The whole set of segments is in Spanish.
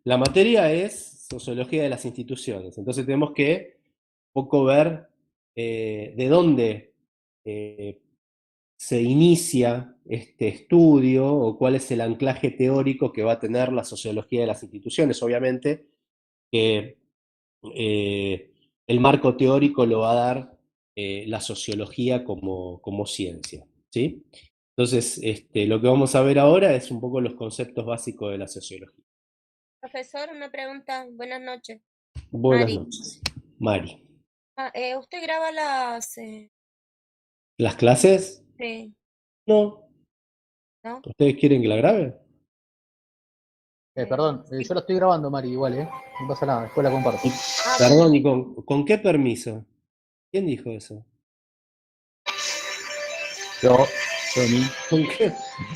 La materia es sociología de las instituciones, entonces tenemos que un poco ver de dónde eh, se inicia este estudio o cuál es el anclaje teórico que va a tener la sociología de las instituciones. Obviamente que eh, el marco teórico lo va a dar la sociología como ciencia, ¿sí? Entonces, lo que vamos a ver ahora es un poco los conceptos básicos de la sociología. Profesor, una pregunta. Buenas noches. Buenas Mari. noches, Mari. ¿Usted graba las... ¿Las clases? sí, No. ¿no? ¿Ustedes quieren que la grabe? Perdón, Sí. yo la estoy grabando, Mari, igual, no pasa nada, después la comparto. Y, Bueno. perdón, ¿y con qué permiso? ¿Quién dijo eso? Yo, Tony.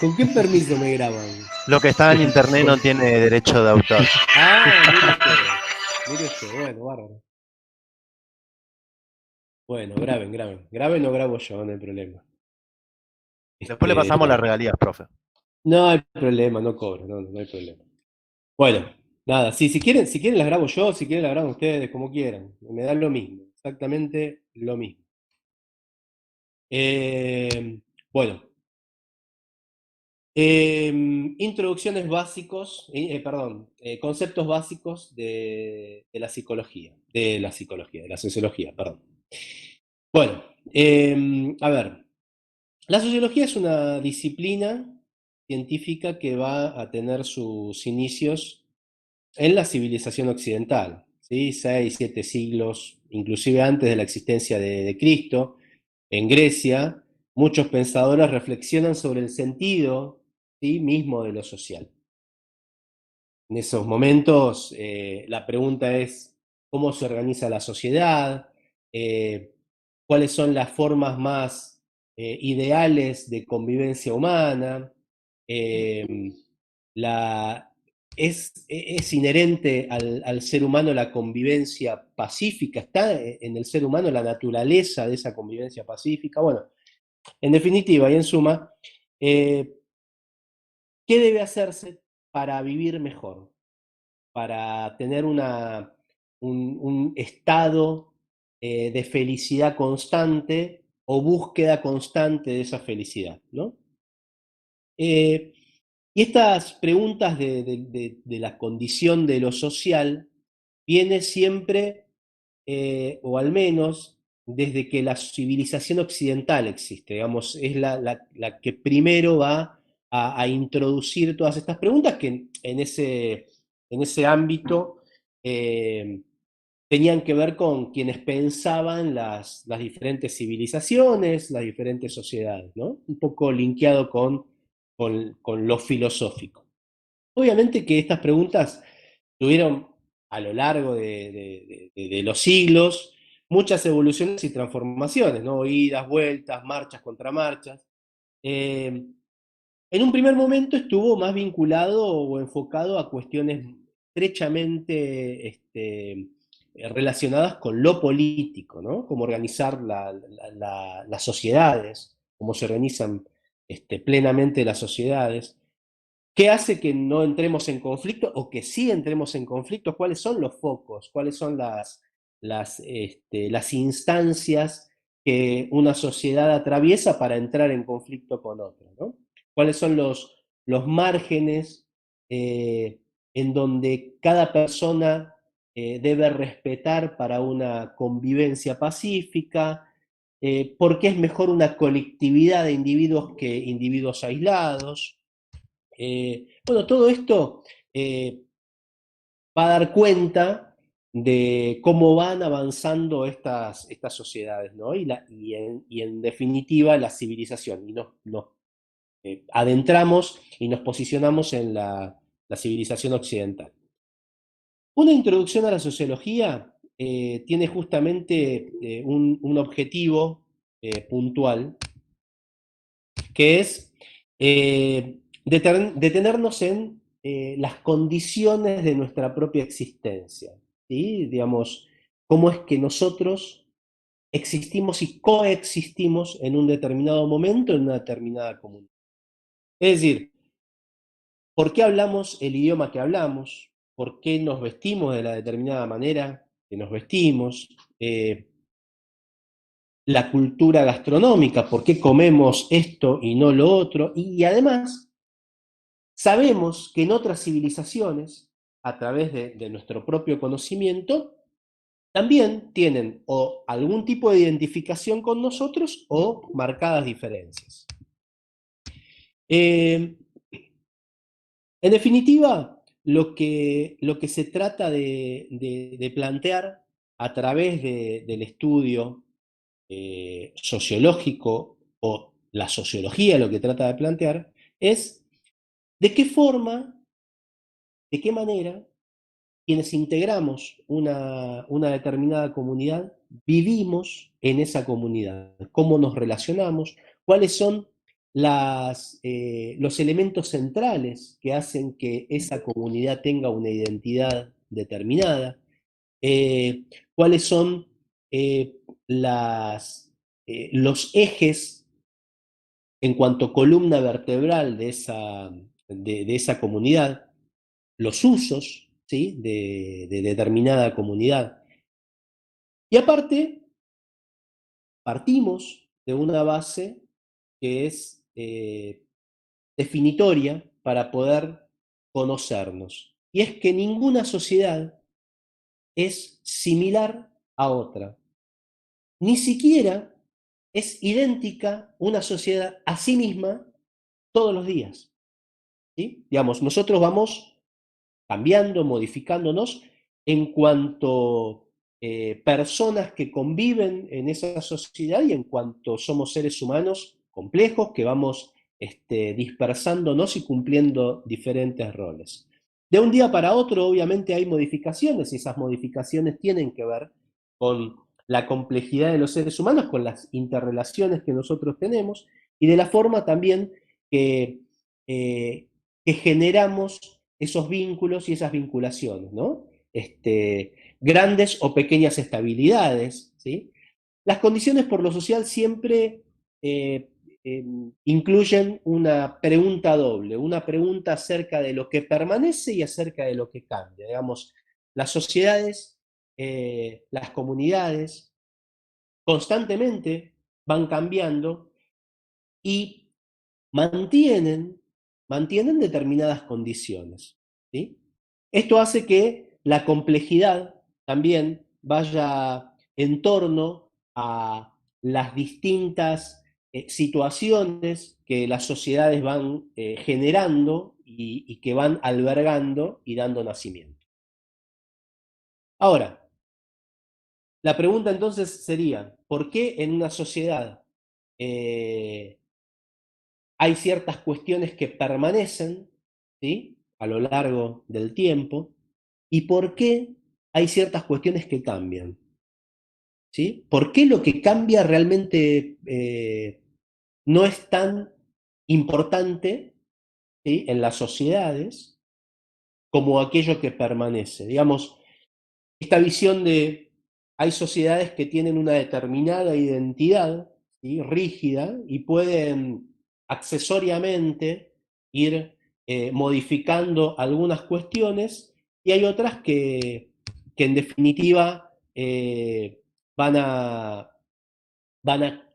¿Con qué permiso me graban? Lo que está en internet no tiene derecho de autor. Ah, mire usted, bueno, bárbaro. Bueno, graben. Graben o grabo yo, no hay problema. Después le pasamos las regalías, profe. No hay problema, no cobro, no hay problema. Bueno, nada, sí, si quieren las grabo yo, si quieren las graban ustedes, como quieran. Me dan lo mismo, exactamente lo mismo. Bueno, introducciones básicos, perdón, conceptos básicos de la sociología, perdón. Bueno, a ver, la sociología es una disciplina científica que va a tener sus inicios en la civilización occidental, ¿sí? 6, 7 siglos, inclusive antes de la existencia de Cristo, en Grecia, muchos pensadores reflexionan sobre el sentido, ¿sí?, mismo de lo social. En esos momentos, la pregunta es cómo se organiza la sociedad, eh, cuáles son las formas más ideales de convivencia humana, eh, la, es inherente al ser humano la convivencia pacífica, está en el ser humano la naturaleza de esa convivencia pacífica. Bueno, en definitiva y en suma, eh, ¿qué debe hacerse para vivir mejor? Para tener un estado de felicidad constante o búsqueda constante de esa felicidad, ¿no? Eh, y estas preguntas de la condición de lo social viene siempre, o al menos desde que la civilización occidental existe, digamos, es la que primero va a introducir todas estas preguntas que en ese ámbito eh, tenían que ver con quienes pensaban las diferentes civilizaciones, las diferentes sociedades, ¿no? Un poco linkeado con lo filosófico. Obviamente que estas preguntas tuvieron a lo largo de los siglos muchas evoluciones y transformaciones, ¿no? Idas, vueltas, marchas, contramarchas. Eh, en un primer momento estuvo más vinculado o enfocado a cuestiones estrechamente relacionadas con lo político, ¿no? Cómo organizar las sociedades, cómo se organizan plenamente las sociedades. ¿Qué hace que no entremos en conflicto o que sí entremos en conflicto? ¿Cuáles son los focos? ¿Cuáles son las instancias que una sociedad atraviesa para entrar en conflicto con otra, ¿no? ¿Cuáles son los márgenes en donde cada persona debe respetar para una convivencia pacífica? ¿Por qué es mejor una colectividad de individuos que individuos aislados? Bueno, todo esto va a dar cuenta de cómo van avanzando estas sociedades, ¿no? Y en definitiva la civilización. Y nos adentramos y nos posicionamos en la civilización occidental. Una introducción a la sociología tiene justamente un objetivo puntual, que es detenernos en las condiciones de nuestra propia existencia, ¿sí? Digamos, cómo es que nosotros existimos y coexistimos en un determinado momento, en una determinada comunidad. Es decir, ¿Por qué hablamos el idioma que hablamos? ¿Por qué nos vestimos de la determinada manera que nos vestimos? La cultura gastronómica, ¿por qué comemos esto y no lo otro? Y además, sabemos que en otras civilizaciones, a través de nuestro propio conocimiento, también tienen o algún tipo de identificación con nosotros o marcadas diferencias. En definitiva, lo que se trata de plantear a través del estudio sociológico, o la sociología lo que trata de plantear, es de qué forma, de qué manera, quienes integramos una determinada comunidad, vivimos en esa comunidad, cómo nos relacionamos, cuáles son los elementos centrales que hacen que esa comunidad tenga una identidad determinada, cuáles son eh, los ejes en cuanto a columna vertebral de esa comunidad, los usos, ¿sí?, de determinada comunidad. Y aparte, partimos de una base que es definitoria para poder conocernos. Y es que ninguna sociedad es similar a otra. Ni siquiera es idéntica una sociedad a sí misma todos los días, ¿sí? Digamos, nosotros vamos cambiando, modificándonos en cuanto personas que conviven en esa sociedad y en cuanto somos seres humanos complejos que vamos dispersándonos y cumpliendo diferentes roles. De un día para otro, obviamente, hay modificaciones y esas modificaciones tienen que ver con la complejidad de los seres humanos, con las interrelaciones que nosotros tenemos y de la forma también que generamos esos vínculos y esas vinculaciones, ¿no? Grandes o pequeñas estabilidades, ¿sí? Las condiciones por lo social siempre eh, incluyen una pregunta doble, una pregunta acerca de lo que permanece y acerca de lo que cambia. Digamos, las sociedades, las comunidades, constantemente van cambiando y mantienen determinadas condiciones, ¿sí? Esto hace que la complejidad también vaya en torno a las distintas situaciones que las sociedades van generando y que van albergando y dando nacimiento. Ahora, la pregunta entonces sería, ¿por qué en una sociedad hay ciertas cuestiones que permanecen, ¿sí?, a lo largo del tiempo, y por qué hay ciertas cuestiones que cambian? ¿Sí? ¿Por qué lo que cambia realmente no es tan importante, ¿sí?, en las sociedades como aquello que permanece? Digamos, esta visión de hay sociedades que tienen una determinada identidad, ¿sí?, rígida, y pueden accesoriamente ir modificando algunas cuestiones, y hay otras que en definitiva van a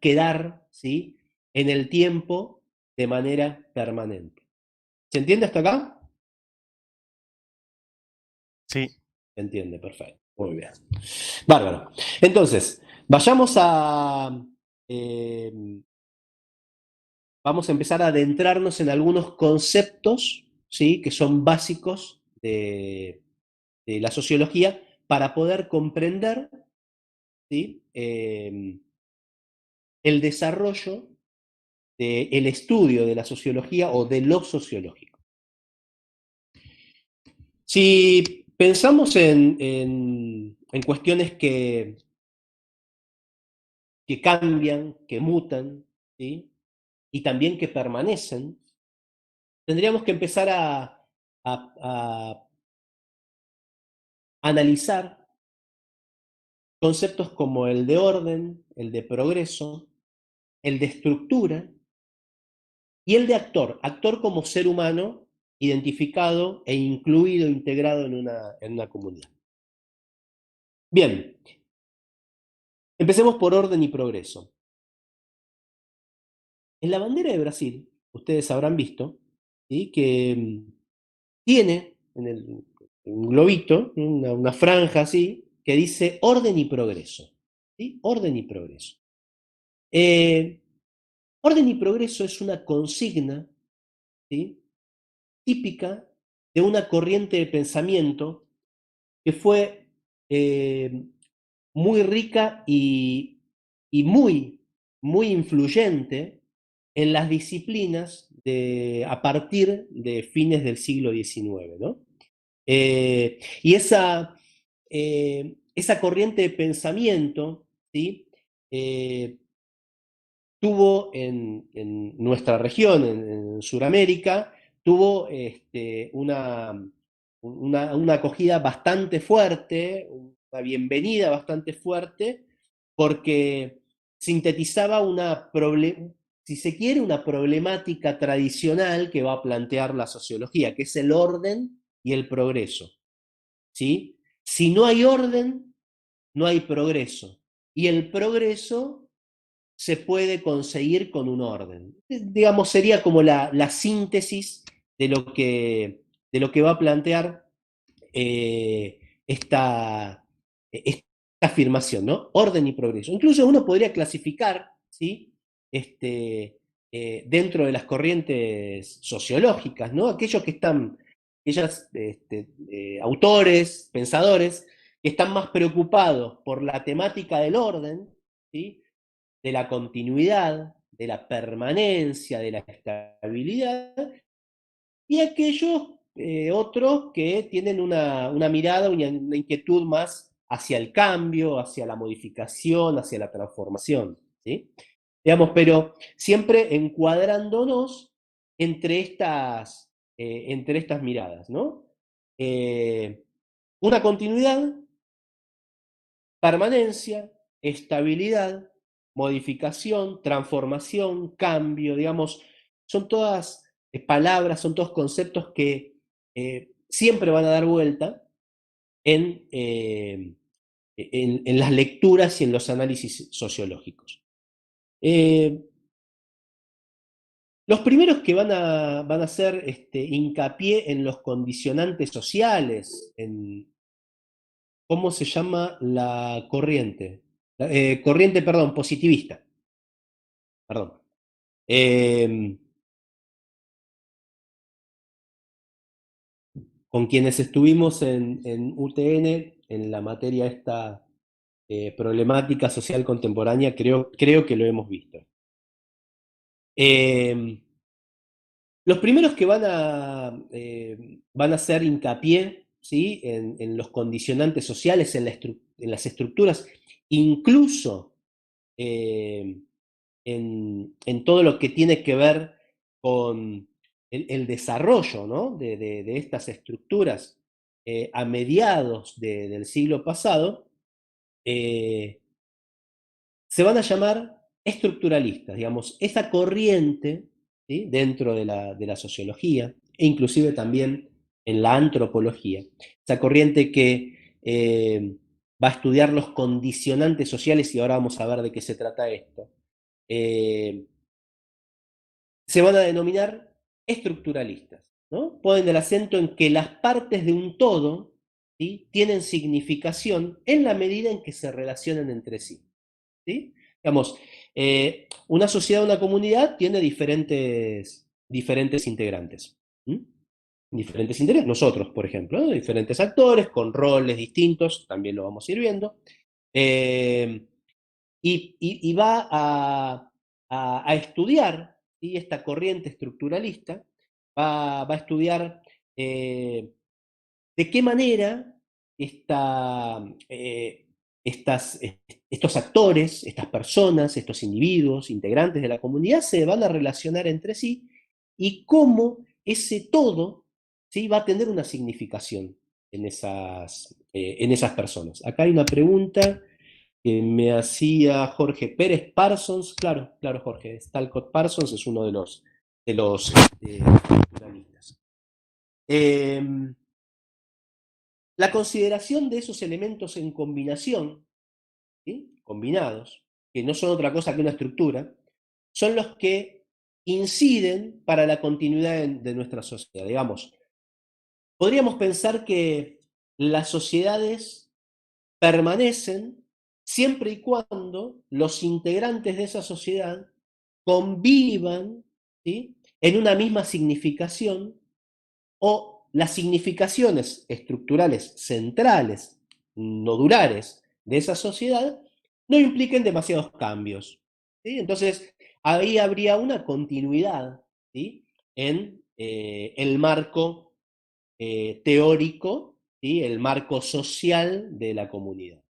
quedar, ¿sí?, en el tiempo de manera permanente. ¿Se entiende hasta acá? Sí. Se entiende, perfecto. Muy bien. Bárbaro. Entonces, vayamos vamos a empezar a adentrarnos en algunos conceptos, ¿sí?, que son básicos de la sociología para poder comprender, ¿sí?, el desarrollo del estudio de la sociología o de lo sociológico. Si pensamos en cuestiones que cambian, que mutan, ¿sí?, y también que permanecen, tendríamos que empezar a analizar conceptos como el de orden, el de progreso, el de estructura y el de actor. Actor como ser humano identificado e incluido, integrado en una comunidad. Bien, empecemos por orden y progreso. En la bandera de Brasil, ustedes habrán visto, ¿sí?, que tiene en un globito, una franja así, que dice orden y progreso. ¿Sí? Orden y progreso. Orden y progreso es una consigna, ¿sí?, típica de una corriente de pensamiento que fue muy rica y muy influyente en las disciplinas a partir de fines del siglo XIX, ¿no? Y esa corriente de pensamiento, ¿sí?, tuvo en nuestra región, en Sudamérica, tuvo una acogida bastante fuerte, una bienvenida bastante fuerte, porque sintetizaba si se quiere, una problemática tradicional que va a plantear la sociología, que es el orden y el progreso. ¿Sí? Si no hay orden, no hay progreso. Y el progreso se puede conseguir con un orden. Digamos, sería como la síntesis de lo que va a plantear esta afirmación, ¿no? Orden y progreso. Incluso uno podría clasificar, ¿sí?, dentro de las corrientes sociológicas, ¿no?, aquellos que están, autores, pensadores, que están más preocupados por la temática del orden, ¿sí?, de la continuidad, de la permanencia, de la estabilidad, y aquellos otros que tienen una mirada, una inquietud más hacia el cambio, hacia la modificación, hacia la transformación, ¿sí? Digamos, pero siempre encuadrándonos entre estas miradas, ¿no? Una continuidad, permanencia, estabilidad, modificación, transformación, cambio, digamos, son todas palabras, son todos conceptos que siempre van a dar vuelta en las lecturas y en los análisis sociológicos. Los primeros que van a hacer hincapié en los condicionantes sociales, ¿cómo se llama la corriente? Corriente, perdón, positivista. Perdón. Con quienes estuvimos en UTN, en la materia esta problemática social contemporánea, creo que lo hemos visto. Los primeros que van a hacer hincapié, ¿sí?, en los condicionantes sociales, en las estructuras, incluso en todo lo que tiene que ver con el desarrollo, ¿no?, de estas estructuras a mediados del siglo pasado, se van a llamar estructuralistas, digamos, esa corriente, ¿sí?, dentro de la sociología, e inclusive también en la antropología, esa corriente que va a estudiar los condicionantes sociales, y ahora vamos a ver de qué se trata esto, se van a denominar estructuralistas, ¿no? Ponen el acento en que las partes de un todo, ¿sí?, tienen significación en la medida en que se relacionan entre sí, ¿sí? Digamos, una sociedad, una comunidad tiene diferentes integrantes. Diferentes integrantes. Nosotros, por ejemplo, ¿no?, diferentes actores con roles distintos, también lo vamos a ir viendo. Y va a estudiar, ¿sí?, esta corriente estructuralista, va a estudiar de qué manera estos actores, estas personas, estos individuos, integrantes de la comunidad, se van a relacionar entre sí, y cómo ese todo, ¿sí?, va a tener una significación en esas personas. Acá hay una pregunta que me hacía Jorge Pérez Parsons. Claro, Jorge, Stalcott Parsons es uno de los estructuralistas. La consideración de esos elementos en combinación, ¿sí? Combinados, que no son otra cosa que una estructura, son los que inciden para la continuidad de nuestra sociedad. Digamos, podríamos pensar que las sociedades permanecen siempre y cuando los integrantes de esa sociedad convivan, ¿sí? En una misma significación, o las significaciones estructurales centrales, nodulares de esa sociedad, no impliquen demasiados cambios, ¿sí? Entonces, ahí habría una continuidad, ¿sí? En el marco teórico, ¿sí? El marco social de la comunidad.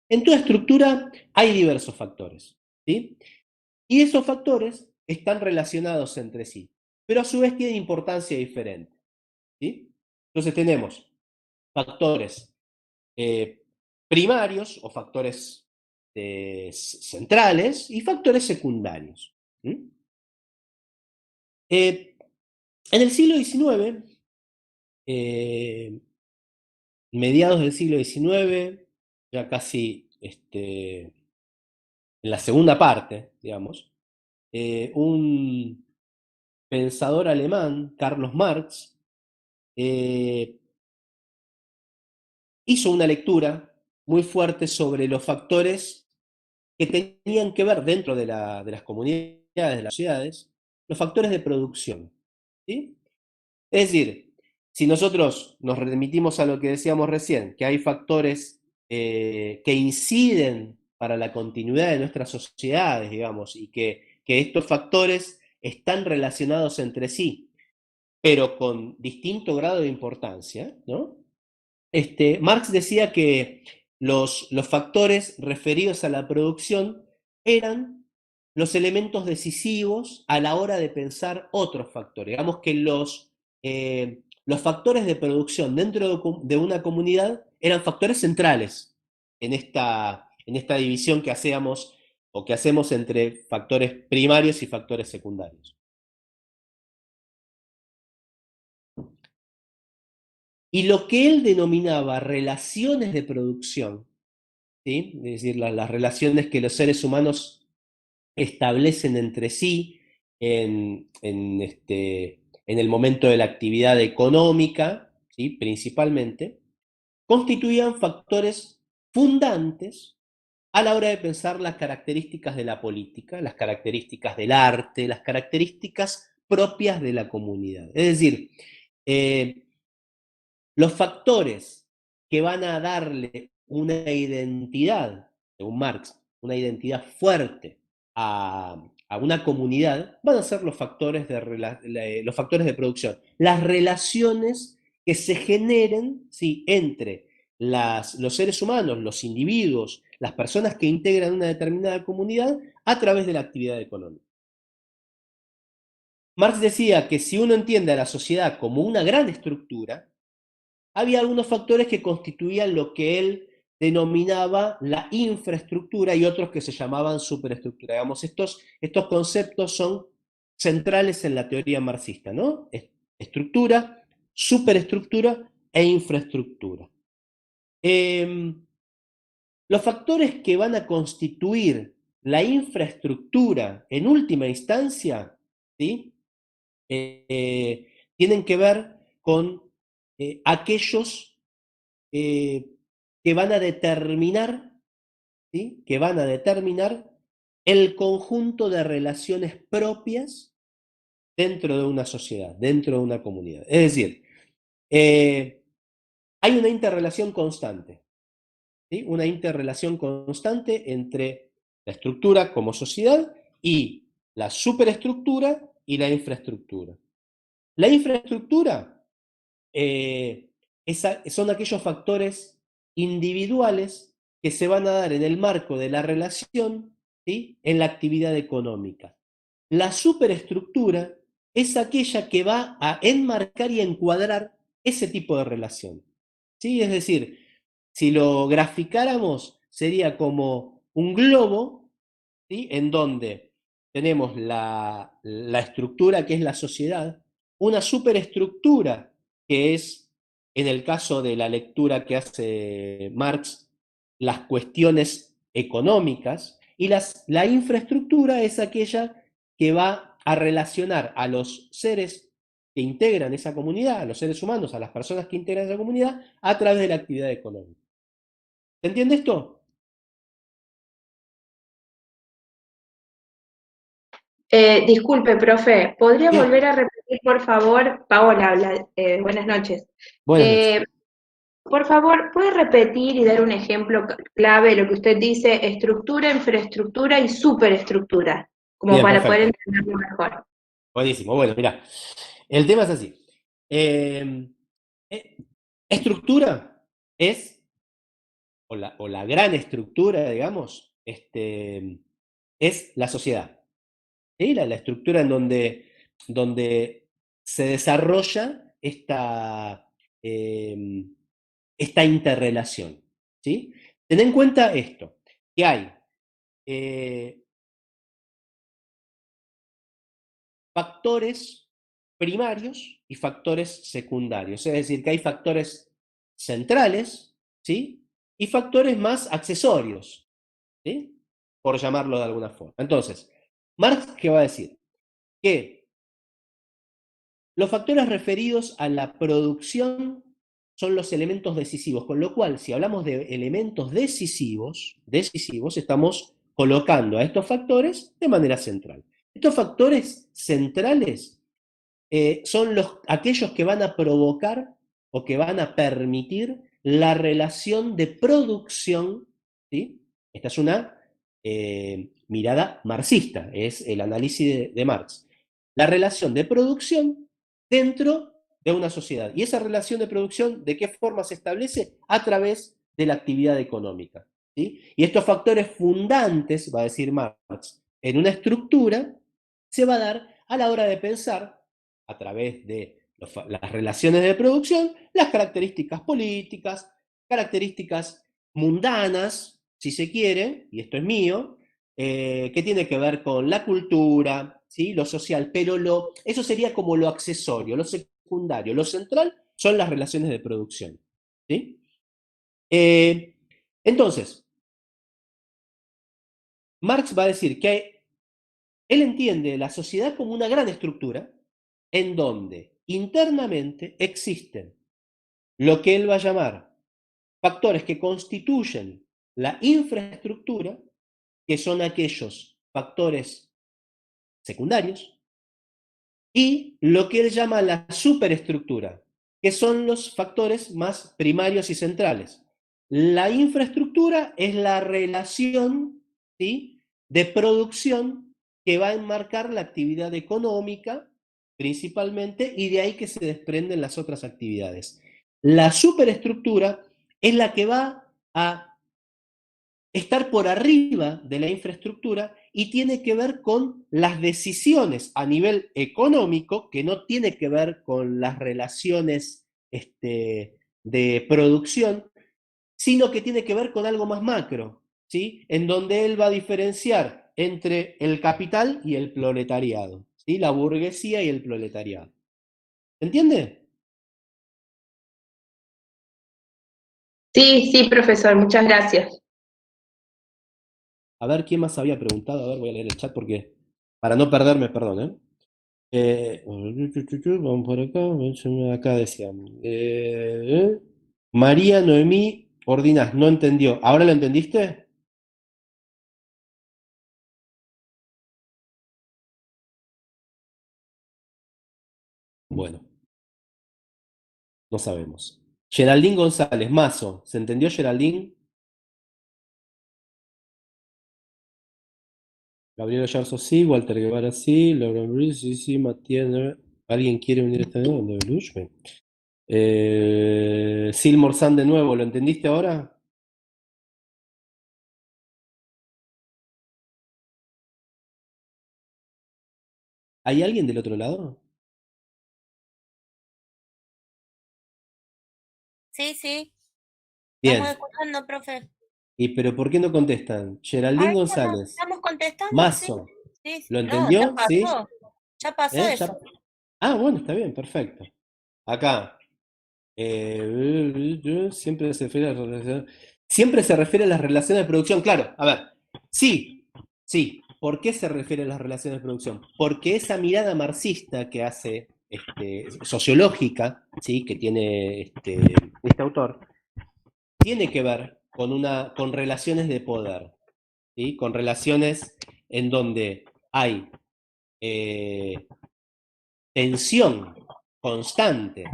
En toda estructura hay diversos factores, ¿sí? Y esos factores están relacionados entre sí, pero a su vez tienen importancia diferente, ¿sí? Entonces tenemos factores primarios o factores centrales y factores secundarios. ¿Sí? En el siglo XIX, mediados del siglo XIX, ya casi en la segunda parte, digamos, un pensador alemán, Carlos Marx, hizo una lectura muy fuerte sobre los factores que tenían que ver dentro de las comunidades, de las sociedades, los factores de producción. ¿Sí? Es decir, si nosotros nos remitimos a lo que decíamos recién, que hay factores que inciden para la continuidad de nuestras sociedades, digamos, y que estos factores están relacionados entre sí, pero con distinto grado de importancia, ¿no? Marx decía que los factores referidos a la producción eran los elementos decisivos a la hora de pensar otros factores. Digamos que los factores de producción dentro de una comunidad eran factores centrales en esta división que hacíamos o que hacemos entre factores primarios y factores secundarios. Y lo que él denominaba relaciones de producción, ¿sí? Es decir, las relaciones que los seres humanos establecen entre sí en el momento de la actividad económica, ¿sí? Principalmente, constituían factores fundantes a la hora de pensar las características de la política, las características del arte, las características propias de la comunidad. Es decir, eh, los factores que van a darle una identidad, según Marx, una identidad fuerte a una comunidad, van a ser los factores de producción, las relaciones que se generen, ¿sí? Entre los seres humanos, los individuos, las personas que integran una determinada comunidad a través de la actividad económica. Marx decía que si uno entiende a la sociedad como una gran estructura, había algunos factores que constituían lo que él denominaba la infraestructura y otros que se llamaban superestructura. Digamos, estos conceptos son centrales en la teoría marxista, ¿no? Estructura, superestructura e infraestructura. Los factores que van a constituir la infraestructura en última instancia, ¿sí? Tienen que ver con aquellos que van a determinar, ¿sí? Que van a determinar el conjunto de relaciones propias dentro de una sociedad, dentro de una comunidad. Es decir, hay una interrelación constante, ¿sí? Una interrelación constante entre la estructura como sociedad y la superestructura y la infraestructura. La infraestructura son aquellos factores individuales que se van a dar en el marco de la relación, ¿sí? En la actividad económica. La superestructura es aquella que va a enmarcar y encuadrar ese tipo de relación, ¿sí? Es decir, si lo graficáramos, sería como un globo, ¿sí? En donde tenemos la estructura que es la sociedad, una superestructura que es, en el caso de la lectura que hace Marx, las cuestiones económicas, y la infraestructura es aquella que va a relacionar a los seres que integran esa comunidad, a los seres humanos, a las personas que integran esa comunidad, a través de la actividad económica. ¿Se entiende esto? Disculpe, profe, ¿podría Bien. volver a repetir, por favor? Paola habla, buenas noches. Buenas noches. Por favor, ¿puede repetir y dar un ejemplo clave de lo que usted dice, estructura, infraestructura y superestructura, como Bien, para poder perfecto. entenderlo mejor? Buenísimo. Bueno, mira, el tema es así. Eh, estructura es, o la gran estructura, digamos, es la sociedad. ¿Sí? La estructura en donde se desarrolla eh, esta interrelación. ¿Sí? Ten en cuenta esto, que hay factores primarios y factores secundarios. Es decir, que hay factores centrales, ¿sí? Y factores más accesorios, ¿sí? Por llamarlo de alguna forma. Entonces, Marx, ¿qué va a decir? Que los factores referidos a la producción son los elementos decisivos, con lo cual, si hablamos de elementos decisivos, estamos colocando a estos factores de manera central. Estos factores centrales son aquellos que van a provocar o que van a permitir la relación de producción, ¿sí? Esta es una mirada marxista, es el análisis de Marx. La relación de producción dentro de una sociedad. Y esa relación de producción, ¿de qué forma se establece? A través de la actividad económica. ¿Sí? Y estos factores fundantes, va a decir Marx, en una estructura, se va a dar a la hora de pensar, a través de las relaciones de producción, las características políticas, características mundanas, si se quiere, y esto es mío, que tiene que ver con la cultura, ¿sí? Lo social, pero eso sería como lo accesorio, lo secundario. Lo central son las relaciones de producción. ¿Sí? Entonces, Marx va a decir que él entiende la sociedad como una gran estructura en donde internamente existen lo que él va a llamar factores que constituyen la infraestructura, que son aquellos factores secundarios, y lo que él llama la superestructura, que son los factores más primarios y centrales. La infraestructura es la relación, ¿sí?, de producción que va a enmarcar la actividad económica principalmente, y de ahí que se desprenden las otras actividades. La superestructura es la que va a estar por arriba de la infraestructura y tiene que ver con las decisiones a nivel económico, que no tiene que ver con las relaciones de producción, sino que tiene que ver con algo más macro, ¿sí? En donde él va a diferenciar entre el capital y el proletariado, ¿sí? La burguesía y el proletariado. ¿Entiende? Sí, sí, profesor, muchas gracias. A ver quién más había preguntado. A ver, voy a leer el chat porque, para no perderme, perdón, ¿eh? Vamos por acá. Acá decían. María Noemí Ordinaz, no entendió. ¿Ahora lo entendiste? Bueno, no sabemos. Geraldine González, Mazo. ¿Se entendió, Geraldine? Gabriela Yarzo sí, Walter Guevara sí, Laura Ruiz sí, sí, Matías. ¿Alguien quiere unir esta de Belush? Sil Morzán de nuevo, ¿lo entendiste ahora? ¿Hay alguien del otro lado? Sí, sí, estamos Bien. escuchando, profe. Pero ¿por qué no contestan? Ah, Geraldine González, estamos contestando, sí. Mazo, Sí, sí. ¿lo No, ya entendió? ¿Sí? pasó. Ya pasó ¿Eh? eso. Ah, bueno, está bien, perfecto. Acá, Siempre se refiere a las relaciones de producción. Claro, a ver, sí, sí. ¿Por qué se refiere a las relaciones de producción? Porque esa mirada marxista que hace, sociológica, ¿sí? Que tiene este autor, tiene que ver con relaciones de poder, ¿sí? Con relaciones en donde hay tensión constante.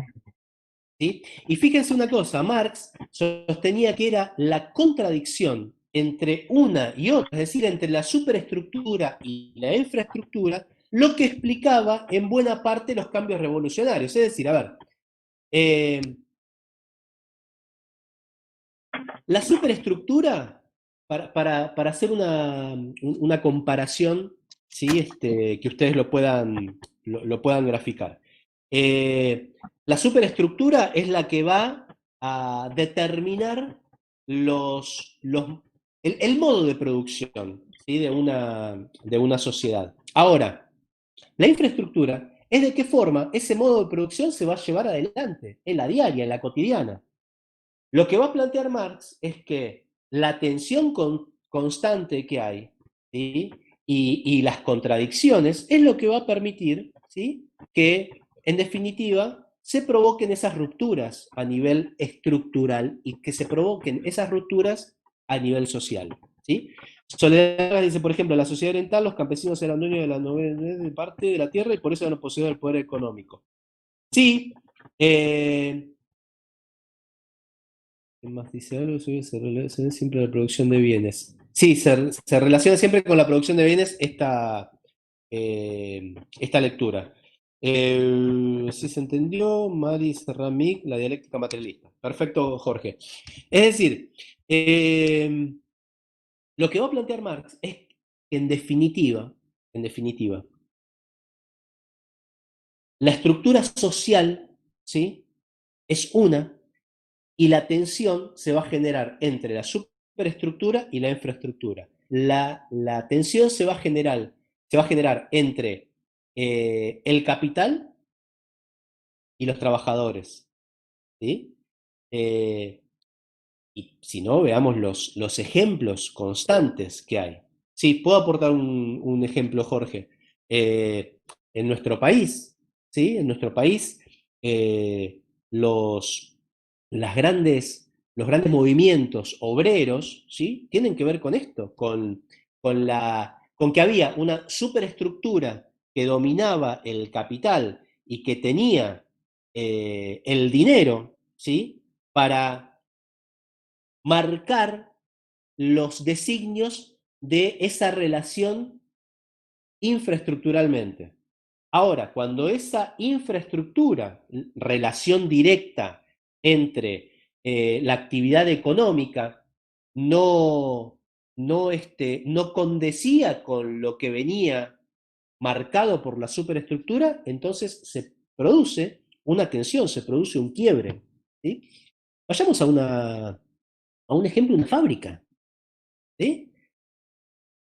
¿Sí? Y fíjense una cosa, Marx sostenía que era la contradicción entre una y otra, es decir, entre la superestructura y la infraestructura, lo que explicaba en buena parte los cambios revolucionarios. Es decir, a ver, la superestructura, para hacer una comparación, ¿sí? Que ustedes lo puedan graficar. La superestructura es la que va a determinar el modo de producción, ¿sí? de una sociedad. Ahora, la infraestructura es de qué forma ese modo de producción se va a llevar adelante, en la diaria, en la cotidiana. Lo que va a plantear Marx es que la tensión constante que hay, ¿sí? y las contradicciones es lo que va a permitir, ¿sí? Que, en definitiva, se provoquen esas rupturas a nivel estructural y que se provoquen esas rupturas a nivel social. ¿Sí? Soledad dice, por ejemplo, en la sociedad oriental los campesinos eran dueños de la novena parte de la tierra y por eso eran poseedores del poder económico. Sí, ¿qué más dice algo? Se relaciona siempre a la producción de bienes. Sí, se relaciona siempre con la producción de bienes esta lectura. Sí se entendió, Mari Serramic, la dialéctica materialista. Perfecto, Jorge. Es decir, lo que va a plantear Marx es que en definitiva, la estructura social, ¿sí? Es una, y la tensión se va a generar entre la superestructura y la infraestructura. La tensión se va a generar entre el capital y los trabajadores. ¿Sí? Y si no, veamos los ejemplos constantes que hay. Sí, puedo aportar un ejemplo, Jorge. En nuestro país, ¿sí? En nuestro país, los, los grandes movimientos obreros, ¿sí? Tienen que ver con esto, con que había una superestructura que dominaba el capital y que tenía el dinero, ¿sí? Para marcar los designios de esa relación infraestructuralmente. Ahora, cuando esa infraestructura, relación directa entre la actividad económica, no condecía con lo que venía marcado por la superestructura, entonces se produce una tensión, se produce un quiebre. ¿Sí? Vayamos a un ejemplo, una fábrica. ¿Sí?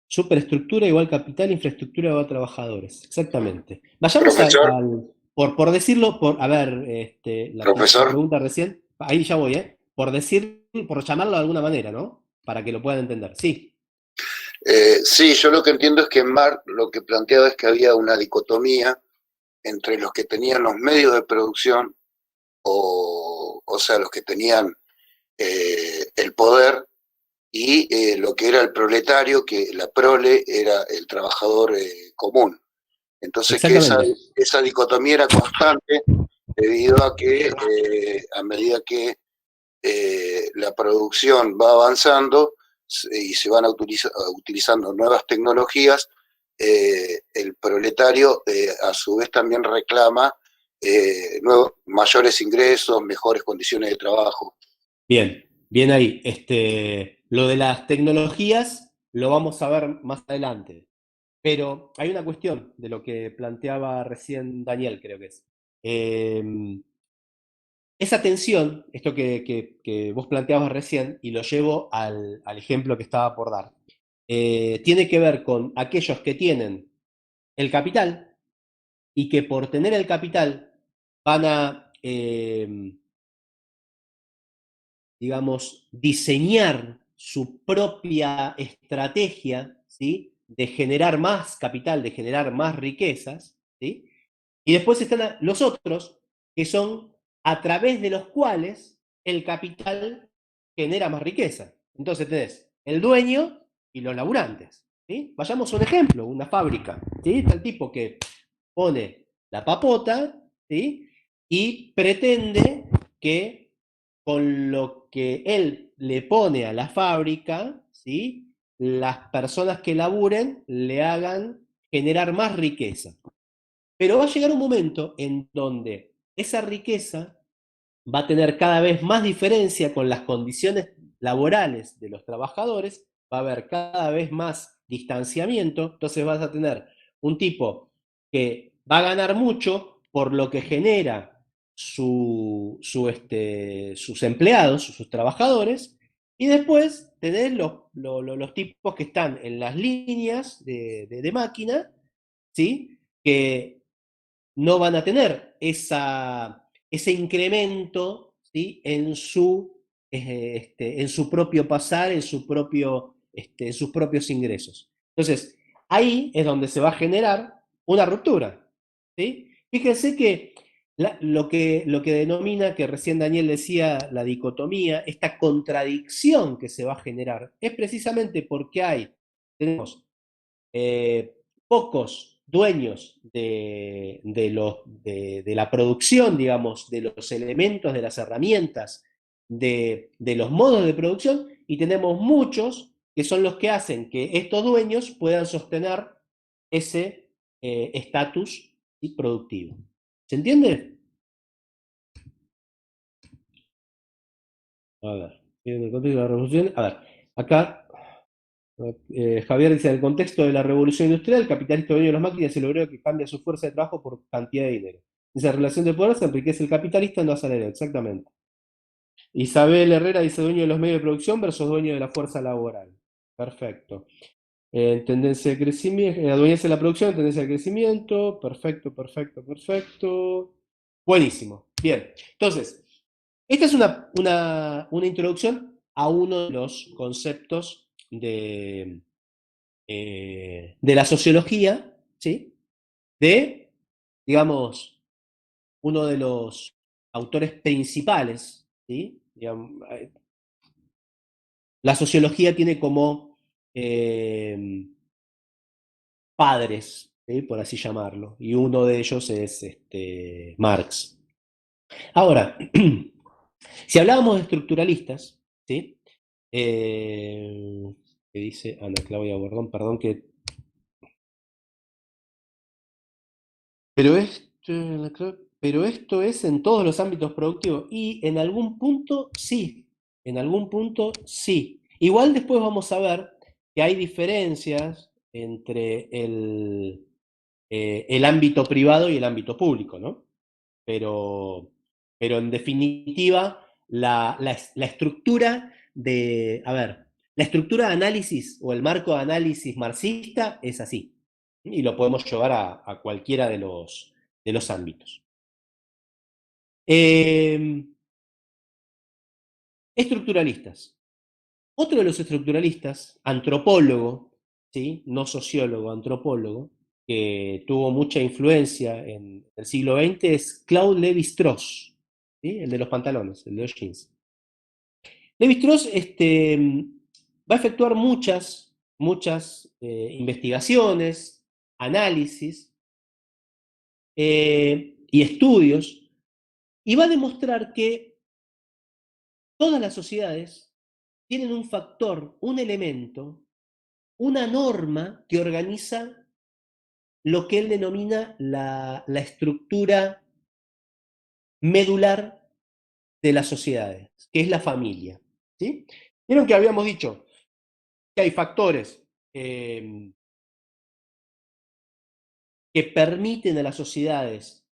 Superestructura igual capital, infraestructura igual trabajadores. Exactamente. Vayamos Profesor, por decirlo, a ver, la profesor, pregunta recién, ahí ya voy, ¿eh? Por llamarlo de alguna manera, ¿no? Para que lo puedan entender. Sí. sí, yo lo que entiendo es que Marx lo que planteaba es que había una dicotomía entre los que tenían los medios de producción, o sea, los que tenían el poder, y lo que era el proletario, que la prole era el trabajador común. Entonces, que esa dicotomía era constante debido a que a medida que la producción va avanzando y se van utilizando nuevas tecnologías, el proletario a su vez también reclama mayores ingresos, mejores condiciones de trabajo. Bien, bien ahí. Lo de las tecnologías lo vamos a ver más adelante. Pero hay una cuestión de lo que planteaba recién Daniel, creo que es. Esa tensión, esto que vos planteabas recién, y lo llevo al ejemplo que estaba por dar, tiene que ver con aquellos que tienen el capital y que por tener el capital van a digamos, diseñar su propia estrategia, ¿sí? De generar más capital, de generar más riquezas, ¿sí? Y después están los otros, que son a través de los cuales el capital genera más riqueza. Entonces tenés el dueño y los laburantes, ¿sí? Vayamos a un ejemplo, una fábrica, ¿sí? Está el tipo que pone la papota, ¿sí? Y pretende que con lo que él le pone a la fábrica, ¿sí? Las personas que laburen le hagan generar más riqueza. Pero va a llegar un momento en donde esa riqueza va a tener cada vez más diferencia con las condiciones laborales de los trabajadores, va a haber cada vez más distanciamiento, entonces vas a tener un tipo que va a ganar mucho por lo que genera sus empleados, sus trabajadores, y después tenés los tipos que están en las líneas de máquina, ¿sí? Que no van a tener ese incremento, ¿sí? En su propio pasar, en sus propios ingresos. Entonces, ahí es donde se va a generar una ruptura, ¿sí? Fíjense que lo que denomina, que recién Daniel decía, la dicotomía, esta contradicción que se va a generar, es precisamente porque tenemos pocos dueños de la producción, digamos, de los elementos, de las herramientas, de los modos de producción, y tenemos muchos que son los que hacen que estos dueños puedan sostener ese estatus productivo. ¿Se entiende? A ver, en el contexto de la revolución, a ver, acá Javier dice, en el contexto de la revolución industrial, el capitalista dueño de las máquinas es el obrero que cambia su fuerza de trabajo por cantidad de dinero. Esa relación de poder se enriquece el capitalista, no asalariado, exactamente. Isabel Herrera dice, dueño de los medios de producción versus dueño de la fuerza laboral. Perfecto. Tendencia de crecimiento, adueñarse de la producción, tendencia de crecimiento, perfecto, perfecto, perfecto. Buenísimo, bien. Entonces, esta es una introducción a uno de los conceptos de la sociología, ¿sí? De, digamos, uno de los autores principales, ¿sí? Digamos, la sociología tiene como padres, ¿sí? Por así llamarlo, y uno de ellos es Marx. Ahora, si hablábamos de estructuralistas, ¿sí? Que dice Ana Claudia Bordón, perdón que... Pero esto es en todos los ámbitos productivos, y en algún punto sí, Igual después vamos a ver que hay diferencias entre el ámbito privado y el ámbito público, ¿no? Pero en definitiva, la estructura la estructura de análisis o el marco de análisis marxista es así. Y lo podemos llevar a cualquiera de los ámbitos. Estructuralistas. Otro de los estructuralistas, antropólogo, ¿sí? No sociólogo, antropólogo, que tuvo mucha influencia en el siglo XX, es Claude Lévi-Strauss, ¿sí? El de los pantalones, el de los jeans. Lévi-Strauss va a efectuar muchas investigaciones, análisis y estudios, y va a demostrar que todas las sociedades tienen un factor, un elemento, una norma que organiza lo que él denomina la estructura medular de las sociedades, que es la familia, ¿sí? Vieron que habíamos dicho que hay factores que permiten a las sociedades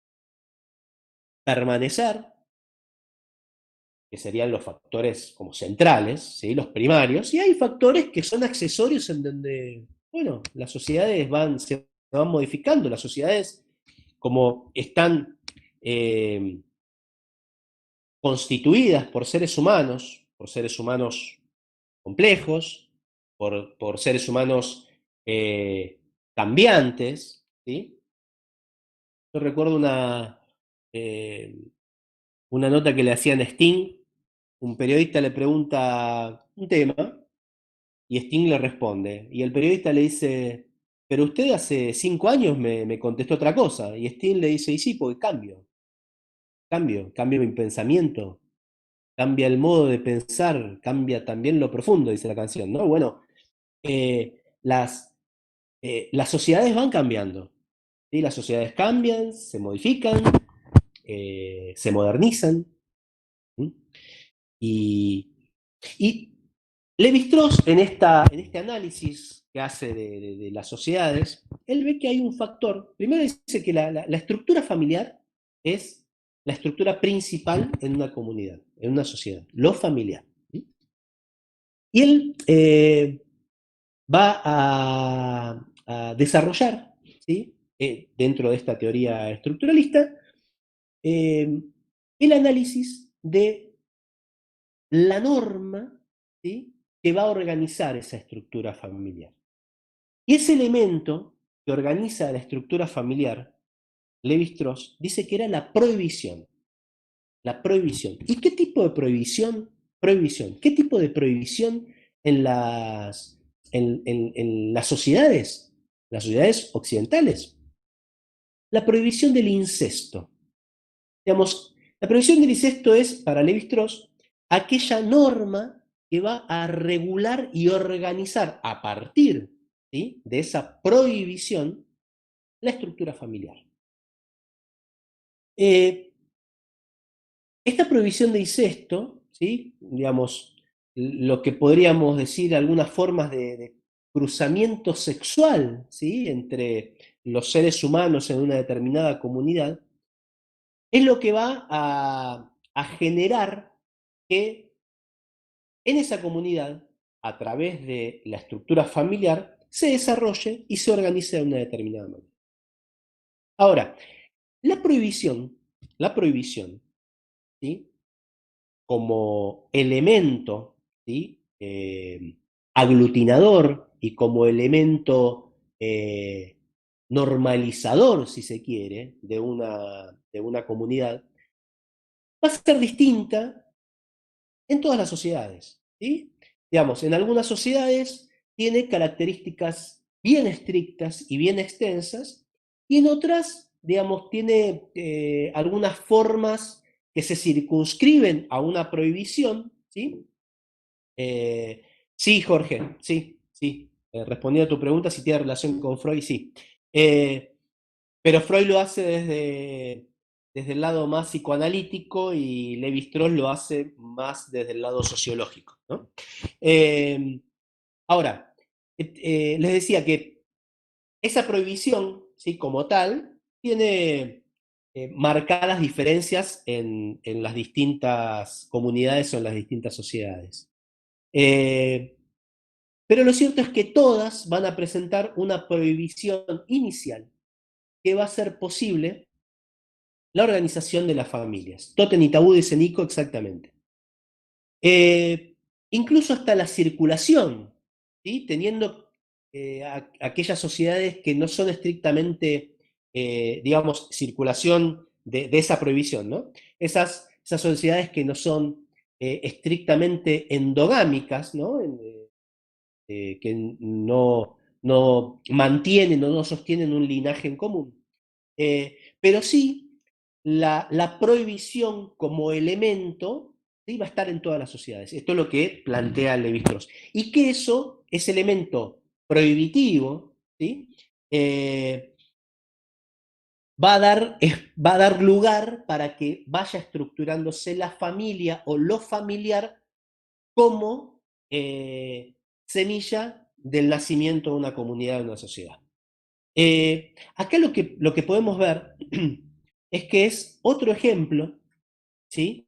permanecer, que serían los factores como centrales, ¿sí? Los primarios, y hay factores que son accesorios en donde, bueno, las sociedades se van modificando, las sociedades como están constituidas por seres humanos, por seres humanos complejos, por seres humanos cambiantes, ¿sí? Yo recuerdo una nota que le hacían a Sting, un periodista le pregunta un tema, y Sting le responde, y el periodista le dice, pero usted hace 5 años me contestó otra cosa, y Sting le dice, y sí, porque cambio mi pensamiento, cambia el modo de pensar, cambia también lo profundo, dice la canción, ¿no? Bueno, las sociedades van cambiando, ¿sí? Las sociedades cambian, se modifican, se modernizan, ¿sí? Y Lévi-Strauss, en este análisis que hace de las sociedades, él ve que hay un factor. Primero dice que la estructura familiar es la estructura principal en una comunidad, en una sociedad, lo familiar. ¿Sí? Y él va a desarrollar, ¿sí? Dentro de esta teoría estructuralista, el análisis de la norma, ¿sí? Que va a organizar esa estructura familiar. Y ese elemento que organiza la estructura familiar, Lévi-Strauss dice que era la prohibición. La prohibición. ¿Y qué tipo de prohibición? Prohibición. ¿Qué tipo de prohibición en las sociedades? Las sociedades occidentales. La prohibición del incesto. Digamos, la prohibición del incesto es, para Lévi-Strauss, aquella norma que va a regular y organizar a partir, ¿sí?, de esa prohibición la estructura familiar. Esta prohibición de incesto, ¿sí?, digamos, lo que podríamos decir algunas formas de cruzamiento sexual, ¿sí?, entre los seres humanos en una determinada comunidad, es lo que va a generar que en esa comunidad, a través de la estructura familiar, se desarrolle y se organice de una determinada manera. Ahora, la prohibición, ¿sí?, como elemento, ¿sí?, aglutinador y como elemento normalizador, si se quiere, de una comunidad, va a ser distinta en todas las sociedades, ¿sí? Digamos, en algunas sociedades tiene características bien estrictas y bien extensas, y en otras, digamos, tiene algunas formas que se circunscriben a una prohibición, ¿sí? Sí, Jorge, sí. Respondiendo a tu pregunta, si tiene relación con Freud, sí. Pero Freud lo hace desde el lado más psicoanalítico y Lévi-Strauss lo hace más desde el lado sociológico, ¿no? Ahora, les decía que esa prohibición, ¿sí?, como tal, tiene marcadas diferencias en las distintas comunidades o en las distintas sociedades. Pero lo cierto es que todas van a presentar una prohibición inicial que va a hacer posible la organización de las familias. Totem y tabú, dice Nico, exactamente. Incluso hasta la circulación, ¿sí?, teniendo aquellas sociedades que no son estrictamente, digamos, circulación de esa prohibición, ¿no? Esas sociedades que no son estrictamente endogámicas, ¿no? Que no mantienen o no sostienen un linaje en común. Pero sí, la prohibición como elemento, ¿sí?, va a estar en todas las sociedades. Esto es lo que plantea Lévi-Strauss. Y que ese elemento prohibitivo, ¿sí?, va a dar lugar para que vaya estructurándose la familia o lo familiar como semilla del nacimiento de una comunidad, de una sociedad. Acá lo que podemos ver es que es otro ejemplo, ¿sí?,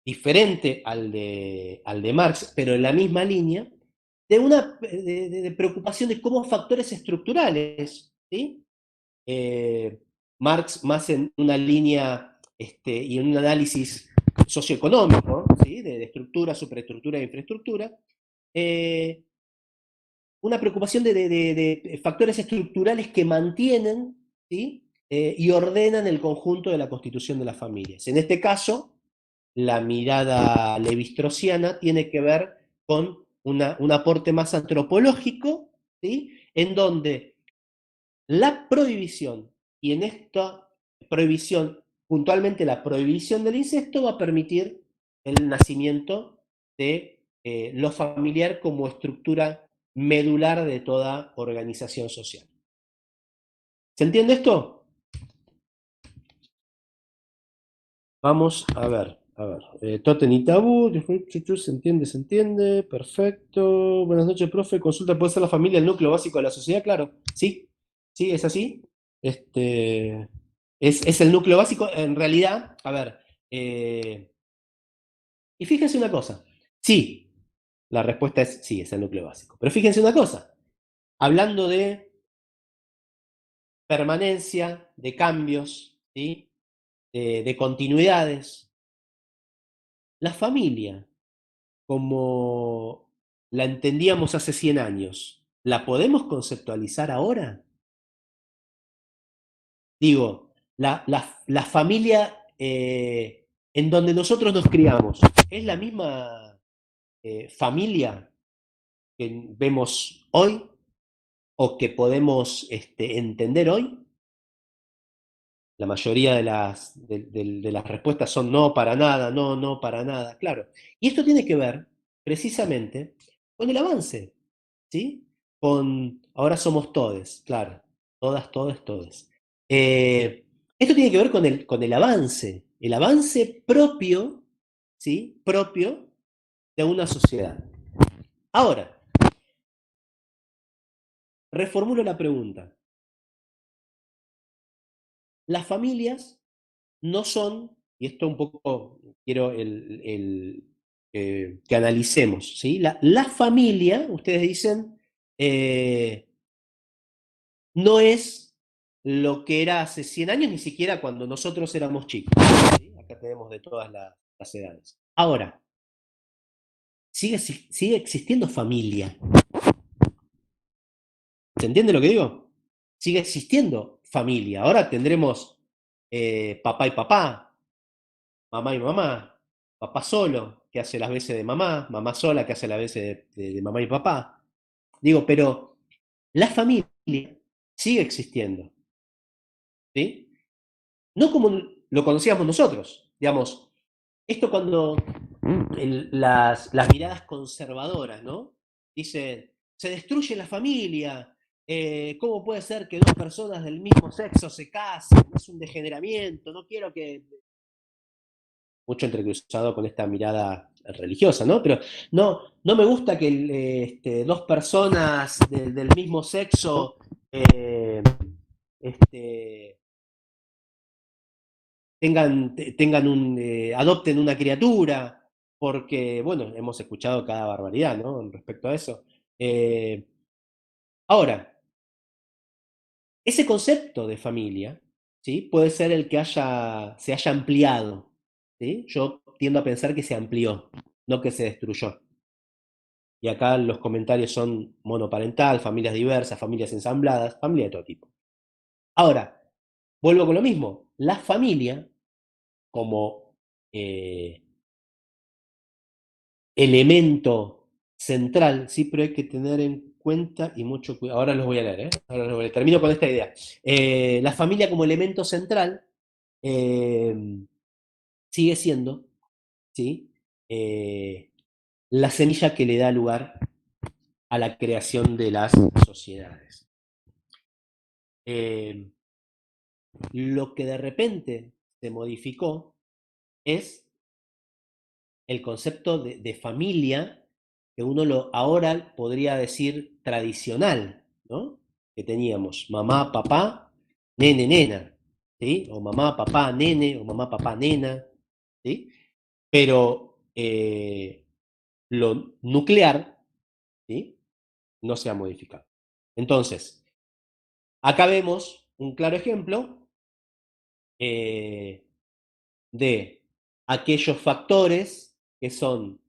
diferente al de Marx, pero en la misma línea, de preocupación de cómo factores estructurales, ¿sí? Marx más en una línea y en un análisis socioeconómico, ¿sí? De estructura, superestructura e infraestructura, una preocupación de factores estructurales que mantienen, ¿sí? Y ordenan el conjunto de la constitución de las familias. En este caso, la mirada levi-straussiana tiene que ver con un aporte más antropológico, ¿sí? En donde la prohibición, y en esta prohibición, puntualmente la prohibición del incesto, va a permitir el nacimiento de lo familiar como estructura medular de toda organización social. ¿Se entiende esto? Vamos a ver. Totem y tabú, se entiende, perfecto. Buenas noches, profe. Consulta, ¿puede ser la familia el núcleo básico de la sociedad? Claro, sí, es así. Es el núcleo básico, en realidad, a ver, y fíjense una cosa, sí, la respuesta es sí, es el núcleo básico. Pero fíjense una cosa, hablando de permanencia, de cambios, ¿sí? De continuidades, la familia, como la entendíamos hace 100 años, ¿la podemos conceptualizar ahora? Digo, la familia en donde nosotros nos criamos, ¿es la misma familia que vemos hoy o que podemos entender hoy? La mayoría de las respuestas son no, para nada, no, no, para nada, claro. Y esto tiene que ver precisamente con el avance, ¿sí? Con ahora somos todes, claro, todas, todes, todes. Esto tiene que ver con el avance propio, ¿sí? Propio de una sociedad. Ahora, reformulo la pregunta. Las familias no son, y esto un poco quiero que analicemos, ¿sí? La familia, ustedes dicen, no es lo que era hace 100 años, ni siquiera cuando nosotros éramos chicos, ¿sí? Acá tenemos de todas las edades. Ahora, sigue existiendo familia. ¿Se entiende lo que digo? Sigue existiendo familia. Ahora tendremos papá y papá, mamá y mamá, papá solo, que hace las veces de mamá, mamá sola, que hace las veces de mamá y papá. Digo, pero la familia sigue existiendo, ¿sí? No como lo conocíamos nosotros, digamos, esto cuando las miradas conservadoras, ¿no? Dicen, se destruye la familia, ¿cómo puede ser que dos personas del mismo sexo se casen? Es un degeneramiento, no quiero que... Mucho entrecruzado con esta mirada religiosa, ¿no? Pero no me gusta que dos personas del mismo sexo adopten una criatura, porque, bueno, hemos escuchado cada barbaridad, ¿no? Respecto a eso. Ahora, ese concepto de familia, ¿sí? Puede ser el que se haya ampliado, ¿sí? Yo tiendo a pensar que se amplió, no que se destruyó. Y acá los comentarios son monoparental, familias diversas, familias ensambladas, familia de todo tipo. Ahora, vuelvo con lo mismo. La familia, como elemento central, sí, pero hay que tener en cuenta y mucho cuidado. Ahora los voy a leer, ¿eh? Ahora los voy a leer. Termino con esta idea. La familia como elemento central sigue siendo, ¿sí? La semilla que le da lugar a la creación de las sociedades. Lo que de repente se modificó es el concepto de familia, que uno ahora podría decir tradicional, ¿no? Que teníamos mamá, papá, nene, nena, ¿sí? O mamá, papá, nene, o mamá, papá, nena, ¿sí? Pero lo nuclear, ¿sí? No se ha modificado. Entonces, acá vemos un claro ejemplo de aquellos factores que son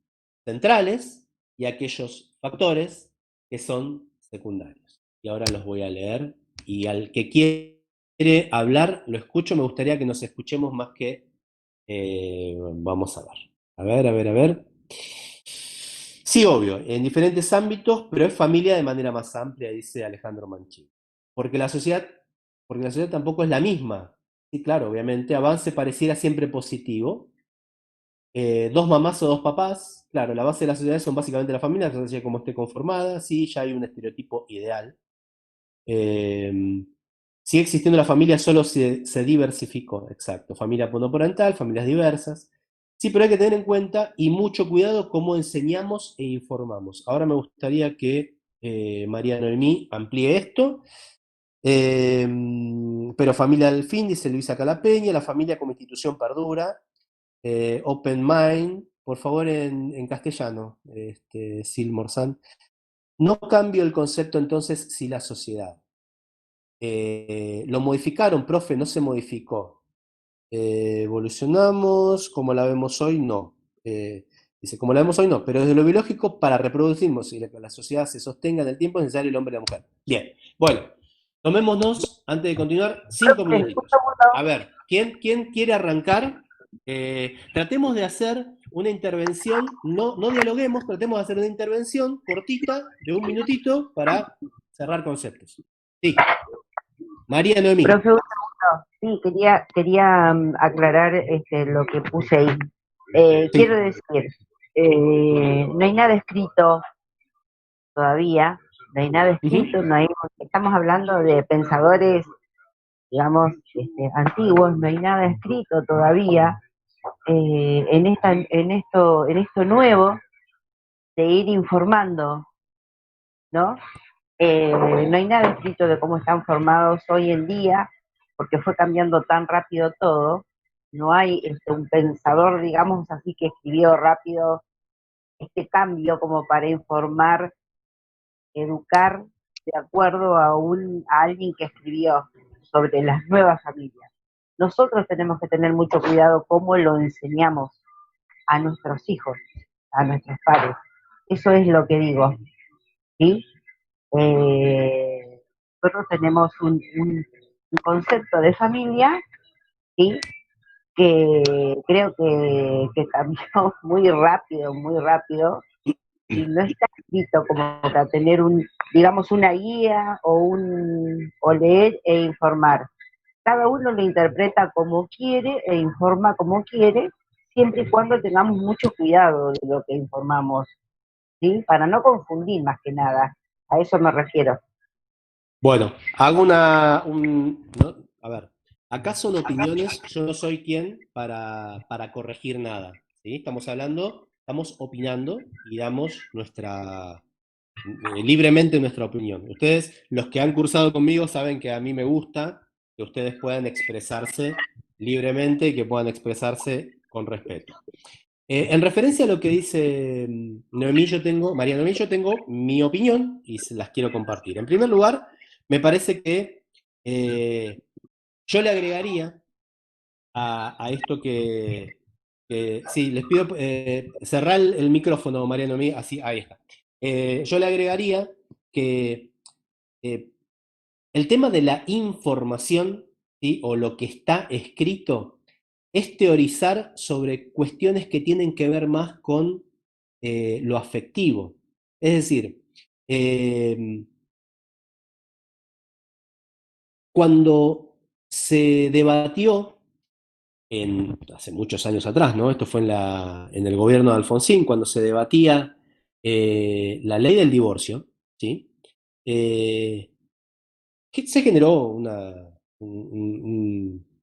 centrales y aquellos factores que son secundarios. Y ahora los voy a leer, y al que quiere hablar, lo escucho. Me gustaría que nos escuchemos más que... vamos a ver. A ver. Sí, obvio, en diferentes ámbitos, pero es familia de manera más amplia, dice Alejandro Mancini. Porque la sociedad tampoco es la misma. Sí, claro, obviamente, avance pareciera siempre positivo. Dos mamás o dos papás, claro, la base de la sociedad son básicamente la familia, la sociedad como esté conformada, sí, ya hay un estereotipo ideal. Sigue existiendo la familia, solo se diversificó, exacto. Familia monoparental, familias diversas. Sí, pero hay que tener en cuenta y mucho cuidado cómo enseñamos e informamos. Ahora me gustaría que María Noemí amplíe esto. Pero familia del fin, dice Luisa Calapeña, la familia como institución perdura. Open Mind, por favor en castellano, Sil Morzán. No cambio el concepto entonces si la sociedad. Lo modificaron, profe, no se modificó. Evolucionamos, como la vemos hoy, no. Dice, como la vemos hoy, no, pero desde lo biológico, para reproducirnos y que la sociedad se sostenga en el tiempo, es necesario el hombre y la mujer. Bien, bueno, tomémonos, antes de continuar, 5 minutitos. A ver, ¿quién quiere arrancar? Tratemos de hacer una intervención, no dialoguemos, tratemos de hacer una intervención cortita, de 1 minutito, para cerrar conceptos. Sí. María Noemí. Profe, sí, quería aclarar lo que puse ahí. Sí. Quiero decir, no hay nada escrito todavía, no hay nada escrito, estamos hablando de pensadores, digamos, antiguos, no hay nada escrito todavía en esto nuevo de ir informando, ¿no? No hay nada escrito de cómo están formados hoy en día, porque fue cambiando tan rápido todo. No hay un pensador, digamos así, que escribió rápido este cambio como para informar, educar de acuerdo a alguien que escribió sobre las nuevas familias. Nosotros tenemos que tener mucho cuidado cómo lo enseñamos a nuestros hijos, a nuestros padres. Eso es lo que digo, ¿sí? Nosotros tenemos un concepto de familia, ¿sí? Que creo que cambió muy rápido, y no está escrito como para tener digamos, una guía o leer e informar. Cada uno lo interpreta como quiere e informa como quiere, siempre y cuando tengamos mucho cuidado de lo que informamos, ¿sí? Para no confundir más que nada. A eso me refiero. Bueno, hago ¿no? A ver, acá son opiniones, yo no soy quien para corregir nada, ¿sí? Estamos opinando y damos libremente nuestra opinión. Ustedes, los que han cursado conmigo, saben que a mí me gusta que ustedes puedan expresarse libremente y que puedan expresarse con respeto. En referencia a lo que dice María Noemí, yo tengo mi opinión y se las quiero compartir. En primer lugar, me parece que yo le agregaría a esto que sí, les pido cerrar el micrófono, María Noemí, así, ahí está. Yo le agregaría que el tema de la información, ¿sí? O lo que está escrito, es teorizar sobre cuestiones que tienen que ver más con lo afectivo. Es decir, cuando se debatió, hace muchos años atrás, ¿no? Esto fue en el gobierno de Alfonsín, cuando se debatía la ley del divorcio, ¿sí? Se generó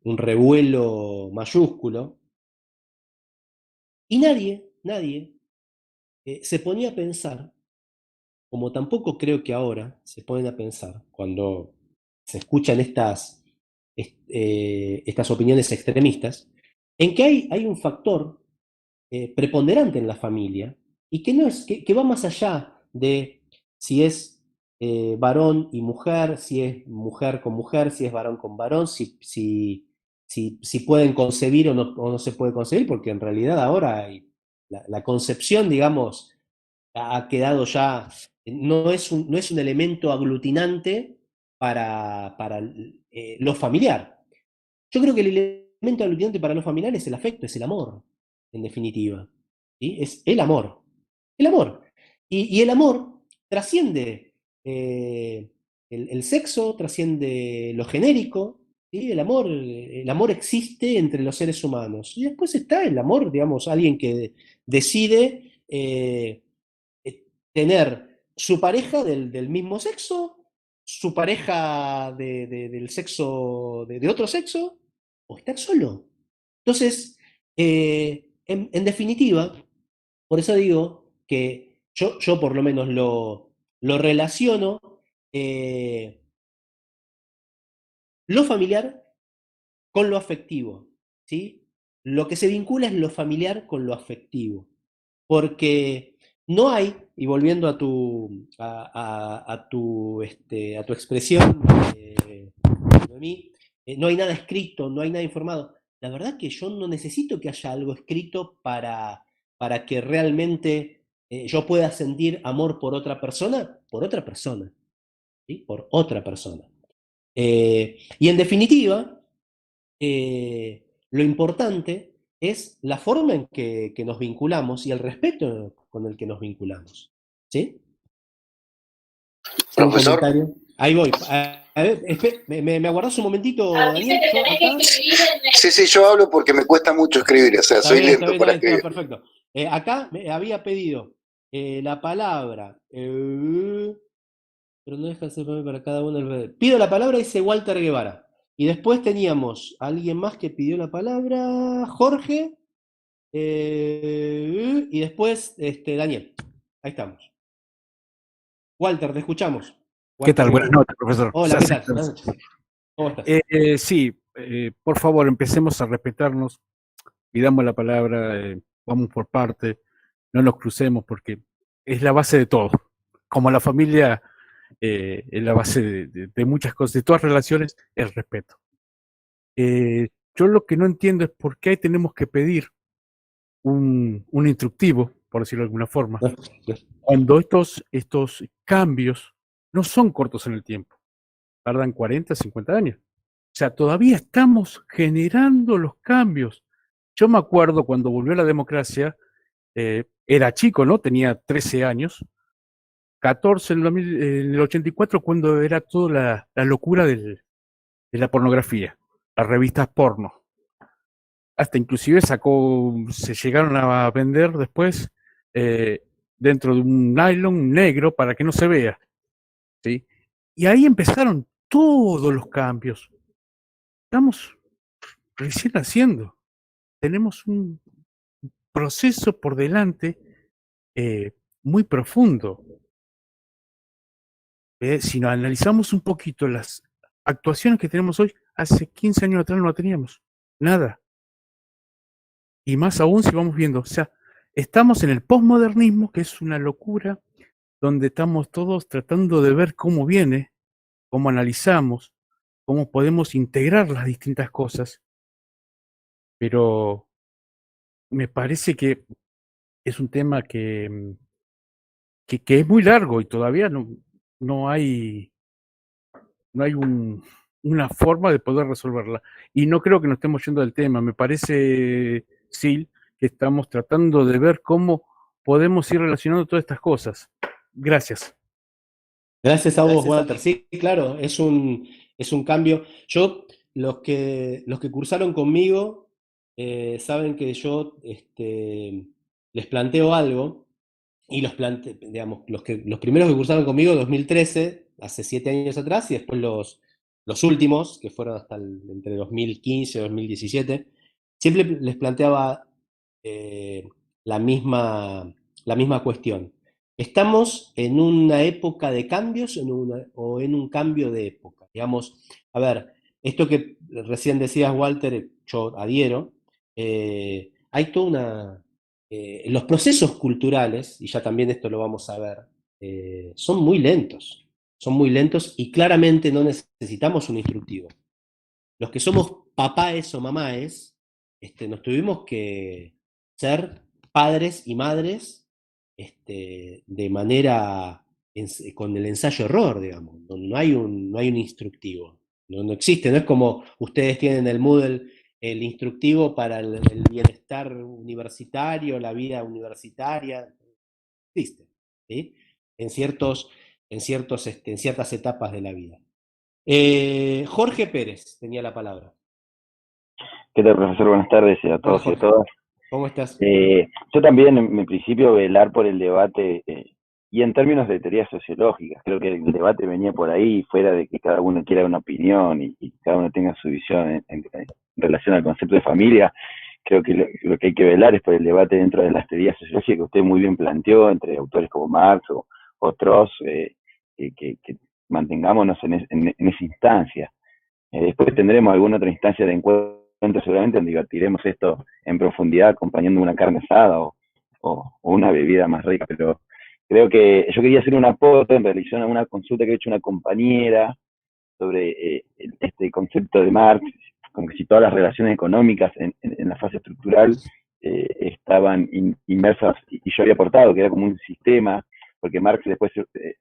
un revuelo mayúsculo, y nadie se ponía a pensar, como tampoco creo que ahora se ponen a pensar, cuando se escuchan estas opiniones extremistas, en que hay un factor preponderante en la familia, y que va más allá de si es varón y mujer, si es mujer con mujer, si es varón con varón, si si pueden concebir o no se puede concebir, porque en realidad ahora la concepción, digamos, ha quedado ya, no es un elemento aglutinante para lo familiar. Yo creo que el elemento aglutinante para lo familiar es el afecto, es el amor, en definitiva. ¿Sí? Es el amor. El amor. Y el amor trasciende el sexo, trasciende lo genérico. ¿Sí? El amor existe entre los seres humanos. Y después está el amor, digamos, alguien que decide tener su pareja del mismo sexo, su pareja del sexo, de otro sexo, o estar solo. Entonces, en definitiva, por eso digo que yo por lo menos lo relaciono lo familiar con lo afectivo, ¿sí? Lo que se vincula es lo familiar con lo afectivo, porque no hay, y volviendo a tu expresión, Noemí, no hay nada escrito, no hay nada informado. La verdad que yo no necesito que haya algo escrito para que realmente yo pueda sentir amor por otra persona, ¿sí? Por otra persona. Y en definitiva, lo importante es la forma en que nos vinculamos y el respeto con el que nos vinculamos. ¿Sí? ¿Un Profesor. comentario? Ahí voy. A ver, ¿me aguardás un momentito, Daniel? ¿Yo acá? Sí, yo hablo porque me cuesta mucho escribir, o sea, soy lento para escribir. Perfecto. Acá me había pedido la palabra, pero no deja de ser para cada uno. Pido la palabra, dice Walter Guevara. Y después teníamos a alguien más que pidió la palabra, Jorge, y después Daniel. Ahí estamos. Walter, te escuchamos. ¿Qué tal? Buenas noches, profesor. Hola, ¿qué tal? Buenas noches. ¿Cómo estás? Sí, por favor, empecemos a respetarnos, pidamos la palabra, vamos por parte, no nos crucemos porque es la base de todo. Como la familia es la base de muchas cosas, de todas relaciones, el respeto. Yo lo que no entiendo es por qué tenemos que pedir un instructivo, por decirlo de alguna forma, cuando estos cambios no son cortos en el tiempo, tardan 40, 50 años. O sea, todavía estamos generando los cambios. Yo me acuerdo cuando volvió la democracia, era chico, ¿no? Tenía 13 años, 14 en el 84, cuando era toda la locura de la pornografía, las revistas porno. Hasta inclusive se llegaron a vender después dentro de un nylon negro para que no se vea, ¿sí? Y ahí empezaron todos los cambios. Estamos recién haciendo. Tenemos un proceso por delante muy profundo. Si nos analizamos un poquito las actuaciones que tenemos hoy, hace 15 años atrás no la teníamos. Nada. Y más aún si vamos viendo. O sea, estamos en el posmodernismo, que es una locura, donde estamos todos tratando de ver cómo viene, cómo analizamos, cómo podemos integrar las distintas cosas. Pero me parece que es un tema que es muy largo y todavía no hay una forma de poder resolverla. Y no creo que nos estemos yendo del tema. Me parece, Sil, que estamos tratando de ver cómo podemos ir relacionando todas estas cosas. Gracias. Gracias a vos, Walter. Sí, claro, es un cambio. Los que cursaron conmigo saben que yo les planteo algo, y digamos, los primeros que cursaron conmigo, 2013, hace 7 años atrás, y después los últimos, que fueron hasta entre 2015 y 2017, siempre les planteaba la misma cuestión. ¿Estamos en una época de cambios o en un cambio de época? Digamos, a ver, esto que recién decías, Walter, yo adhiero. Hay toda una... los procesos culturales, y ya también esto lo vamos a ver, son muy lentos y claramente no necesitamos un instructivo. Los que somos papáes o mamáes, nos tuvimos que ser padres y madres de manera con el ensayo-error, digamos. No hay un instructivo. No existe, no es como ustedes tienen el Moodle, el instructivo para el bienestar universitario, la vida universitaria. No existe, ¿sí? En ciertas etapas de la vida. Jorge Pérez tenía la palabra. ¿Qué tal, profesor? Buenas tardes a todos y a todas. ¿Cómo estás? Yo también, en principio, velar por el debate, y en términos de teorías sociológicas, creo que el debate venía por ahí, fuera de que cada uno quiera una opinión y cada uno tenga su visión en relación al concepto de familia. Creo que lo que hay que velar es por el debate dentro de las teorías sociológicas que usted muy bien planteó, entre autores como Marx o otros, que mantengámonos en esa instancia. Después tendremos alguna otra instancia de encuentro seguramente donde debatiremos esto en profundidad acompañando una carne asada o una bebida más rica, pero creo que yo quería hacer un aporte en relación a una consulta que ha hecho una compañera sobre este concepto de Marx, como que si todas las relaciones económicas en la fase estructural estaban inmersas, y yo había aportado que era como un sistema, porque Marx después,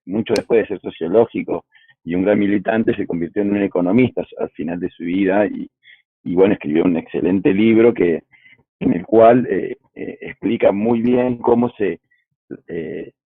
mucho después de ser sociólogo y un gran militante, se convirtió en un economista al final de su vida y bueno, escribió un excelente libro en el cual explica muy bien cómo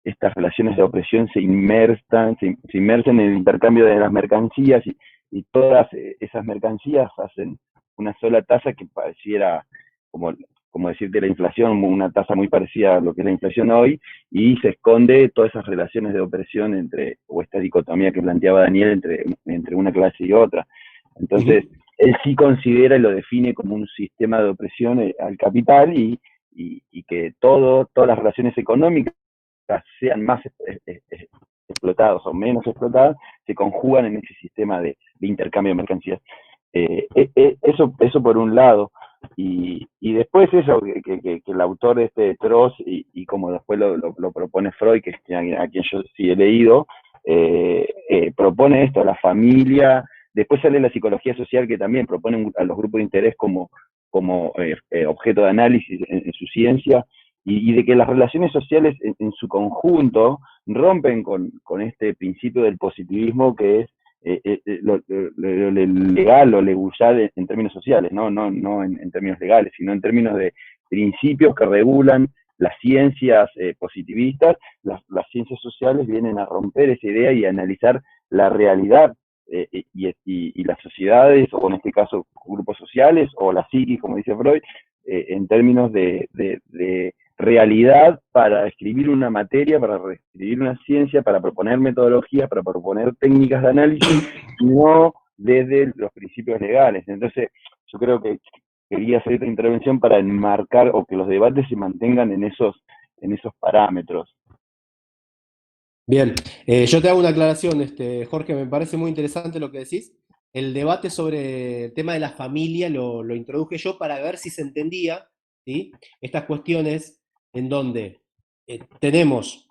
estas relaciones de opresión se inmersan en el intercambio de las mercancías y todas esas mercancías hacen una sola tasa que pareciera como decirte la inflación, una tasa muy parecida a lo que es la inflación hoy, y se esconde todas esas relaciones de opresión o esta dicotomía que planteaba Daniel entre una clase y otra. Entonces, él sí considera y lo define como un sistema de opresión al capital y que todas las relaciones económicas, sean más explotadas o menos explotadas, se conjugan en ese sistema de intercambio de mercancías. Eso por un lado. Y después eso, que el autor de Trost, y como después lo propone Freud, que es a quien yo sí he leído, propone esto, la familia. Después sale la psicología social, que también propone a los grupos de interés como objeto de análisis en su ciencia, y de que las relaciones sociales en su conjunto rompen con este principio del positivismo, que es lo legal, lo leguzal en términos sociales, no en términos legales, sino en términos de principios que regulan las ciencias positivistas. Las ciencias sociales vienen a romper esa idea y a analizar la realidad y las sociedades, o en este caso grupos sociales, o la psiquis, como dice Freud, en términos de realidad, para escribir una materia, para escribir una ciencia, para proponer metodologías, para proponer técnicas de análisis, no desde los principios legales. Entonces, yo creo que quería hacer esta intervención para enmarcar, o que los debates se mantengan en esos parámetros. Bien, yo te hago una aclaración, Jorge, me parece muy interesante lo que decís. El debate sobre el tema de la familia lo introduje yo para ver si se entendía, ¿sí? Estas cuestiones en donde tenemos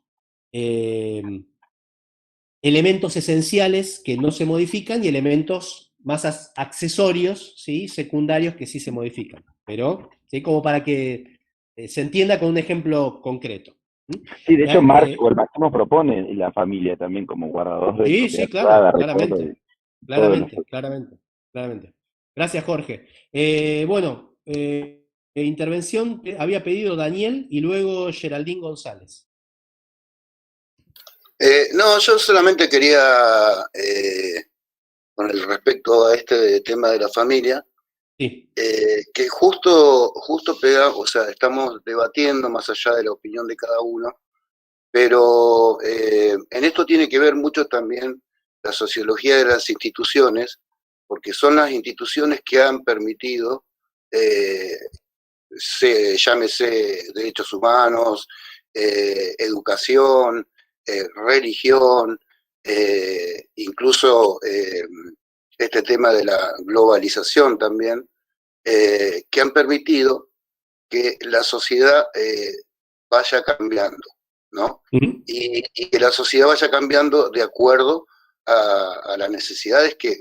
elementos esenciales que no se modifican y elementos más accesorios, ¿sí? Secundarios, que sí se modifican. Pero, ¿sí? Como para que se entienda con un ejemplo concreto. Sí, de hecho Marx o el máximo propone la familia también como guardador de sí, claro, claramente. Gracias, Jorge. Bueno, intervención había pedido Daniel y luego Geraldine González. No, yo solamente quería, con el respecto a este tema de la familia, sí, que justo pega, o sea, estamos debatiendo más allá de la opinión de cada uno, pero en esto tiene que ver mucho también la sociología de las instituciones, porque son las instituciones que han permitido, llámese derechos humanos, educación, religión, incluso este tema de la globalización también, que han permitido que la sociedad vaya cambiando, ¿no? Y que la sociedad vaya cambiando de acuerdo a las necesidades que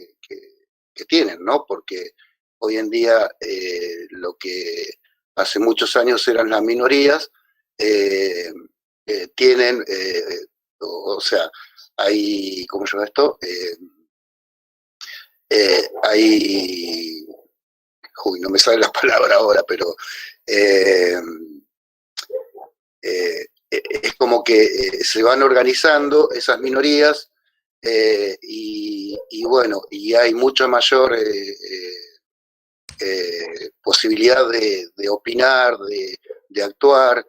tienen, ¿no? Porque hoy en día lo que hace muchos años eran las minorías, tienen, o sea, hay, ¿cómo se llama esto? Hay, uy, no me sale la palabra ahora, pero es como que se van organizando esas minorías y bueno, y hay mucha mayor posibilidad de opinar, de actuar,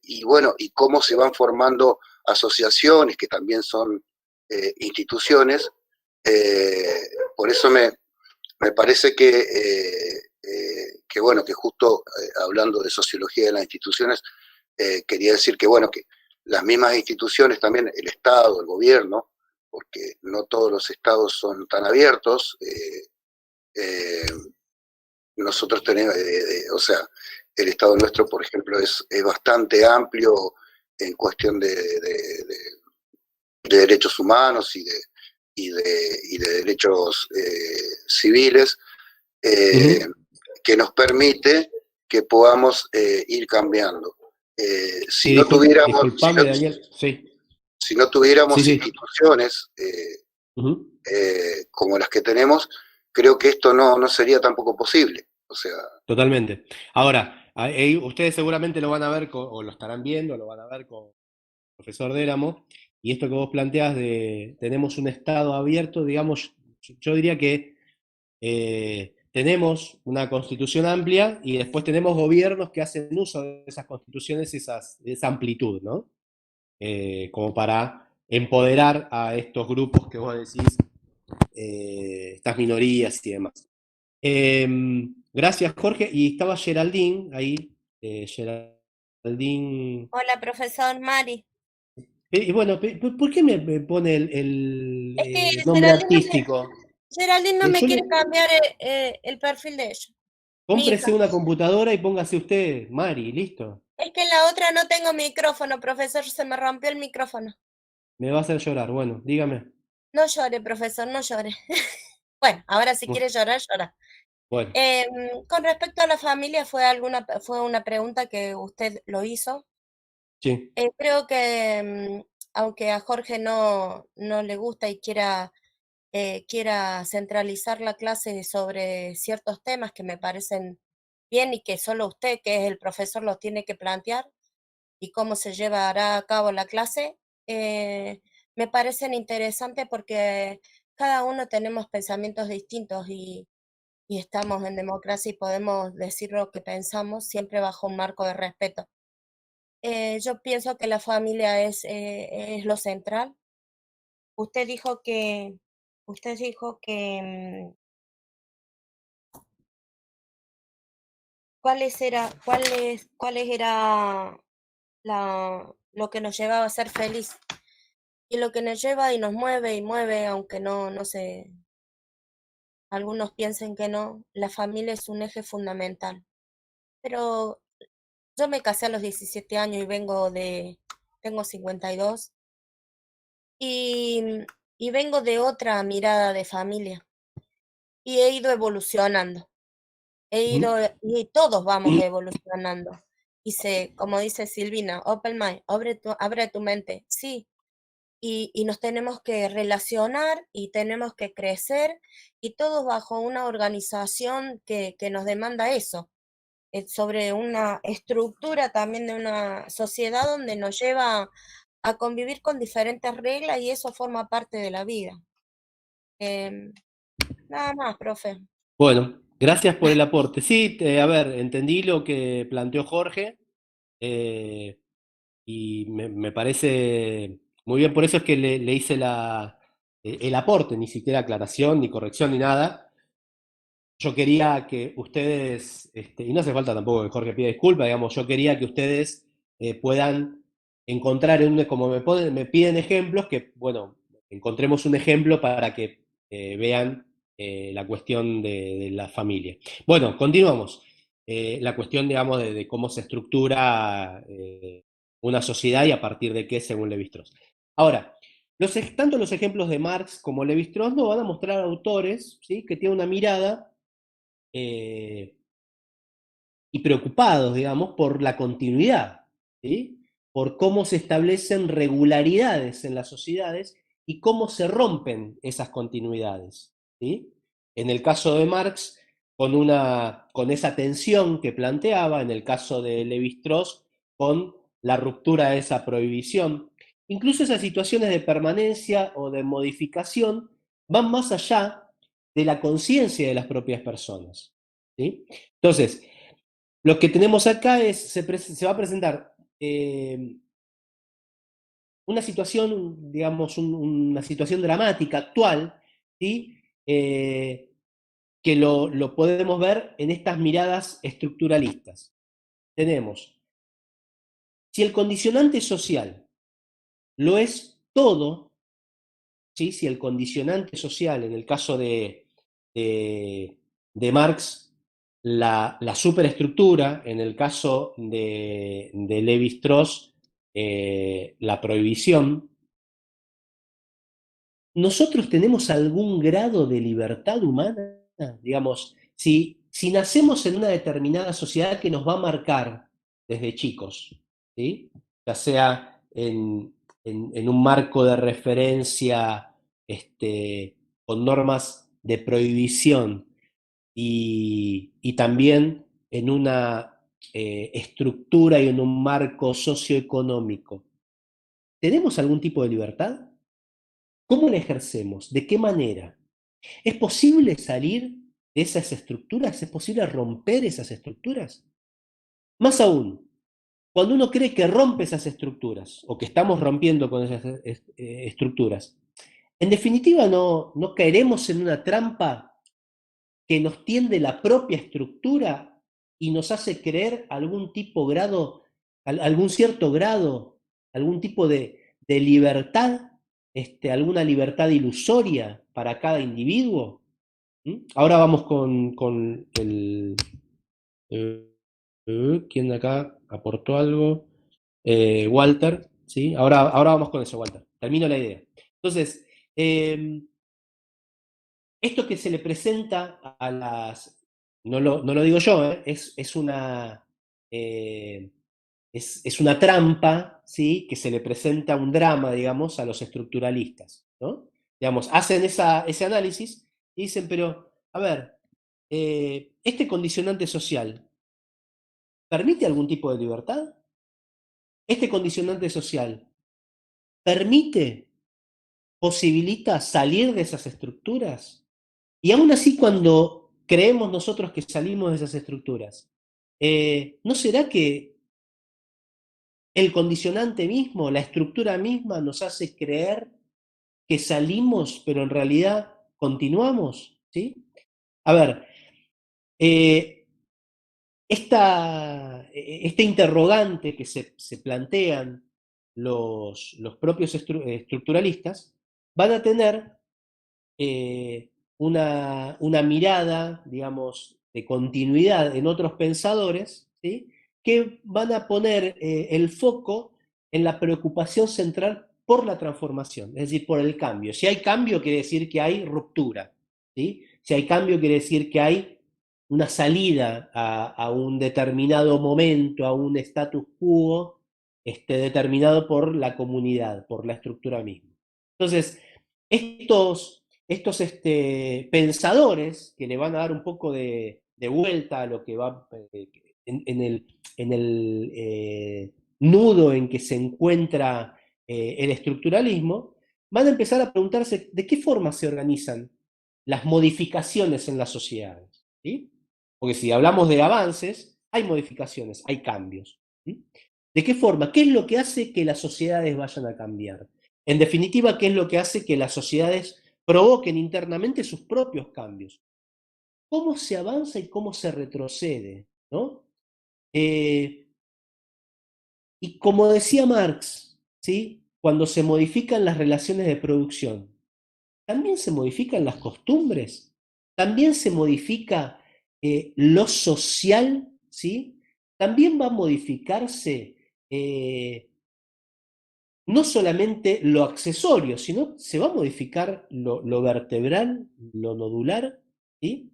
y bueno, y cómo se van formando asociaciones que también son instituciones. Por eso me parece que bueno, que justo hablando de sociología de las instituciones, quería decir que bueno, que las mismas instituciones también, el Estado, el gobierno, porque no todos los estados son tan abiertos, nosotros tenemos, o sea, el Estado nuestro, por ejemplo, es bastante amplio en cuestión de derechos humanos y de derechos civiles, que nos permite que podamos ir cambiando. Si no tuviéramos, disculpame, Daniel, sí. Si no tuviéramos Sí. instituciones como las que tenemos, creo que esto no sería tampoco posible. O sea, Totalmente. Ahora, ustedes seguramente lo van a ver, o lo estarán viendo, lo van a ver con el profesor Déramo, y esto que vos planteás de tenemos un Estado abierto, digamos, yo diría que tenemos una constitución amplia y después tenemos gobiernos que hacen uso de esas constituciones, de esa amplitud, ¿no? Como para empoderar a estos grupos que vos decís, estas minorías y demás. Gracias, Jorge. Y estaba Geraldine ahí. Geraldine. Hola, profesor Mari. Y bueno, ¿por qué me pone el Es que nombre artístico? Geraldine no me Yo quiere cambiar el perfil de ella. Cómprese una computadora y póngase usted Mari, listo. Es que en la otra no tengo micrófono, profesor, se me rompió el micrófono. Me va a hacer llorar, bueno, dígame. No llore, profesor, no llore. Bueno, ahora si quiere llorar, llora. Bueno. Con respecto a la familia, fue una pregunta que usted lo hizo. Sí. Creo que aunque a Jorge no le gusta y quiera centralizar la clase sobre ciertos temas que me parecen bien y que solo usted, que es el profesor, los tiene que plantear y cómo se llevará a cabo la clase, me parecen interesantes porque cada uno tenemos pensamientos distintos y estamos en democracia y podemos decir lo que pensamos siempre bajo un marco de respeto. Yo pienso que la familia es lo central. Usted dijo que cuáles era lo que nos llevaba a ser feliz y lo que nos lleva y nos mueve y mueve, aunque no sé, algunos piensen que no, la familia es un eje fundamental. Pero yo me casé a los 17 años y tengo 52 y vengo de otra mirada de familia y he ido evolucionando. Y todos vamos evolucionando. Como dice Silvina, open mind, abre tu mente. Sí, y nos tenemos que relacionar y tenemos que crecer y todos bajo una organización que nos demanda eso, sobre una estructura también de una sociedad donde nos lleva a convivir con diferentes reglas y eso forma parte de la vida. Nada más, profe. Bueno, gracias por el aporte. Sí, a ver, entendí lo que planteó Jorge y me parece muy bien, por eso es que le hice el aporte, ni siquiera aclaración, ni corrección, ni nada. Yo quería que ustedes, y no hace falta tampoco que Jorge pida disculpas, digamos, yo quería que ustedes puedan encontrar, como me piden ejemplos, que, bueno, encontremos un ejemplo para que vean la cuestión de la familia. Bueno, continuamos. La cuestión, digamos, de cómo se estructura una sociedad y a partir de qué, según Lévi-Strauss. Ahora, tanto los ejemplos de Marx como Lévi-Strauss nos van a mostrar autores, ¿sí?, que tienen una mirada y preocupados, digamos, por la continuidad, ¿sí? Por cómo se establecen regularidades en las sociedades y cómo se rompen esas continuidades, ¿sí? En el caso de Marx, con esa tensión que planteaba, en el caso de Lévi-Strauss, con la ruptura de esa prohibición. Incluso esas situaciones de permanencia o de modificación van más allá de la conciencia de las propias personas, ¿sí? Entonces, lo que tenemos acá es, se va a presentar una situación, digamos, una situación dramática, actual, ¿sí? Que lo podemos ver en estas miradas estructuralistas. Tenemos, si el condicionante social lo es todo, ¿sí? Si el condicionante social, en el caso de Marx, la superestructura, en el caso de Lévi-Strauss, la prohibición, ¿nosotros tenemos algún grado de libertad humana? Digamos, si nacemos en una determinada sociedad que nos va a marcar desde chicos, ¿sí? Ya sea en un marco de referencia con normas de prohibición y también en una estructura y en un marco socioeconómico, ¿tenemos algún tipo de libertad? ¿Cómo la ejercemos? ¿De qué manera? ¿Es posible salir de esas estructuras? ¿Es posible romper esas estructuras? Más aún, cuando uno cree que rompe esas estructuras, o que estamos rompiendo con esas estructuras, en definitiva no caeremos en una trampa que nos tiende la propia estructura y nos hace creer algún cierto grado, algún tipo de libertad, alguna libertad ilusoria para cada individuo. ¿Mm? Ahora vamos con el... ¿quién de acá aportó algo? Walter, ¿sí? Ahora vamos con eso, Walter. Termino la idea. Entonces, esto que se le presenta a las... No lo digo yo, es una trampa, ¿sí? Que se le presenta un drama, digamos, a los estructuralistas, ¿no? Digamos, hacen ese análisis y dicen, pero, a ver, ¿este condicionante social permite algún tipo de libertad? ¿Este condicionante social permite, posibilita salir de esas estructuras? Y aún así, cuando creemos nosotros que salimos de esas estructuras, ¿no será que el condicionante mismo, la estructura misma, nos hace creer que salimos, pero en realidad continuamos? ¿Sí? A ver, este interrogante que se plantean los propios estructuralistas van a tener una mirada, digamos, de continuidad en otros pensadores, ¿sí? Que van a poner el foco en la preocupación central por la transformación, es decir, por el cambio. Si hay cambio, quiere decir que hay ruptura, ¿sí? Si hay cambio, quiere decir que hay una salida a un determinado momento, a un status quo determinado por la comunidad, por la estructura misma. Entonces, estos pensadores que le van a dar un poco de vuelta a lo que va en el nudo en que se encuentra el estructuralismo, van a empezar a preguntarse de qué forma se organizan las modificaciones en las sociedades, ¿sí? Porque si hablamos de avances, hay modificaciones, hay cambios, ¿sí? ¿De qué forma? ¿Qué es lo que hace que las sociedades vayan a cambiar? En definitiva, ¿qué es lo que hace que las sociedades provoquen internamente sus propios cambios? ¿Cómo se avanza y cómo se retrocede? ¿No? Y como decía Marx, ¿sí? Cuando se modifican las relaciones de producción, también se modifican las costumbres, también se modifica lo social, ¿sí? También va a modificarse no solamente lo accesorio, sino se va a modificar lo vertebral, lo nodular, ¿sí?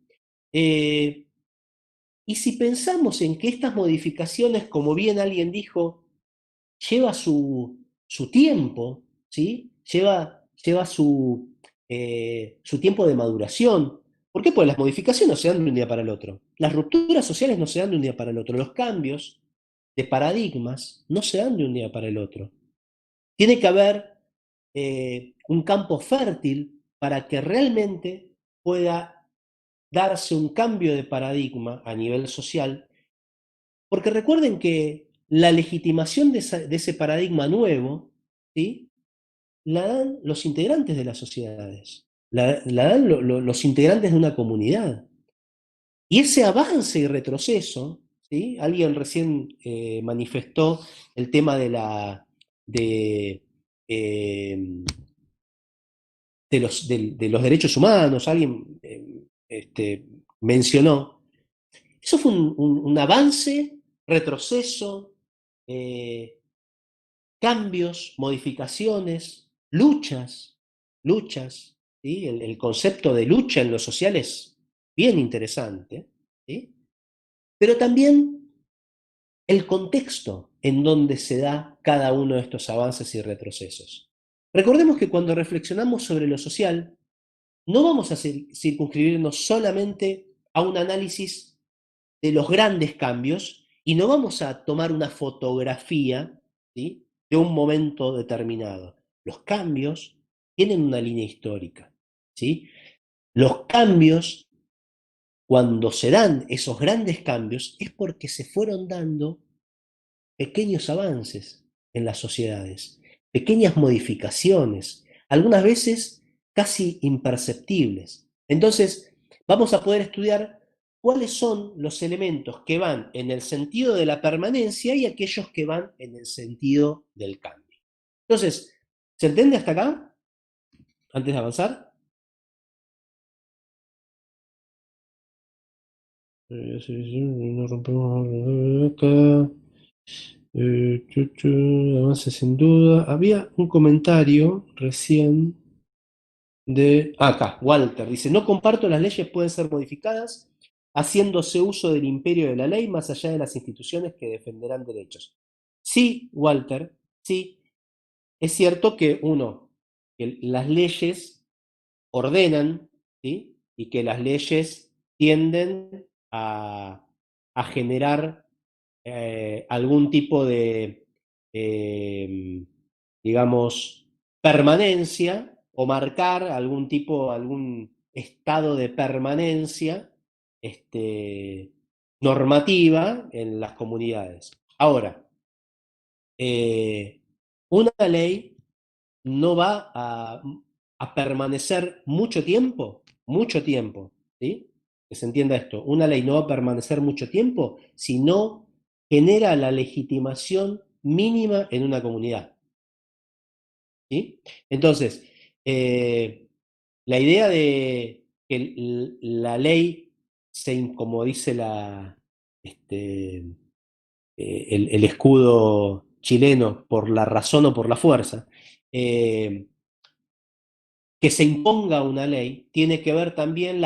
Y si pensamos en que estas modificaciones, como bien alguien dijo, lleva su tiempo, ¿sí? Lleva su tiempo de maduración. ¿Por qué? Pues las modificaciones no se dan de un día para el otro. Las rupturas sociales no se dan de un día para el otro. Los cambios de paradigmas no se dan de un día para el otro. Tiene que haber un campo fértil para que realmente pueda darse un cambio de paradigma a nivel social, porque recuerden que la legitimación de ese paradigma nuevo, ¿sí?, la dan los integrantes de las sociedades, la dan los integrantes de una comunidad. Y ese avance y retroceso, ¿sí? Alguien recién manifestó el tema de, eh, de los derechos humanos, alguien mencionó. Eso fue un avance, retroceso, cambios, modificaciones, luchas, ¿sí? El concepto de lucha en lo social es bien interesante, ¿sí? Pero también el contexto en donde se da cada uno de estos avances y retrocesos. Recordemos que cuando reflexionamos sobre lo social, no vamos a circunscribirnos solamente a un análisis de los grandes cambios y no vamos a tomar una fotografía, ¿sí?, de un momento determinado. Los cambios tienen una línea histórica, ¿sí? Los cambios, cuando se dan esos grandes cambios, es porque se fueron dando pequeños avances en las sociedades, pequeñas modificaciones, algunas veces casi imperceptibles. Entonces, vamos a poder estudiar cuáles son los elementos que van en el sentido de la permanencia y aquellos que van en el sentido del cambio. Entonces, ¿se entiende hasta acá? Antes de avanzar. No rompemos acá. Avance sin duda. Había un comentario recién de... acá, Walter. Dice, no comparto, las leyes pueden ser modificadas haciéndose uso del imperio de la ley más allá de las instituciones que defenderán derechos. Sí, Walter, sí. Es cierto que que las leyes ordenan, ¿sí?, y que las leyes tienden a generar algún tipo de, digamos, permanencia o marcar algún estado de permanencia normativa en las comunidades. Ahora, una ley no va a permanecer mucho tiempo, ¿sí? Que se entienda esto. Una ley no va a permanecer mucho tiempo si no genera la legitimación mínima en una comunidad, ¿sí? Entonces, la idea de que la ley, como dice el escudo chileno, por la razón o por la fuerza, que se imponga una ley, tiene que ver también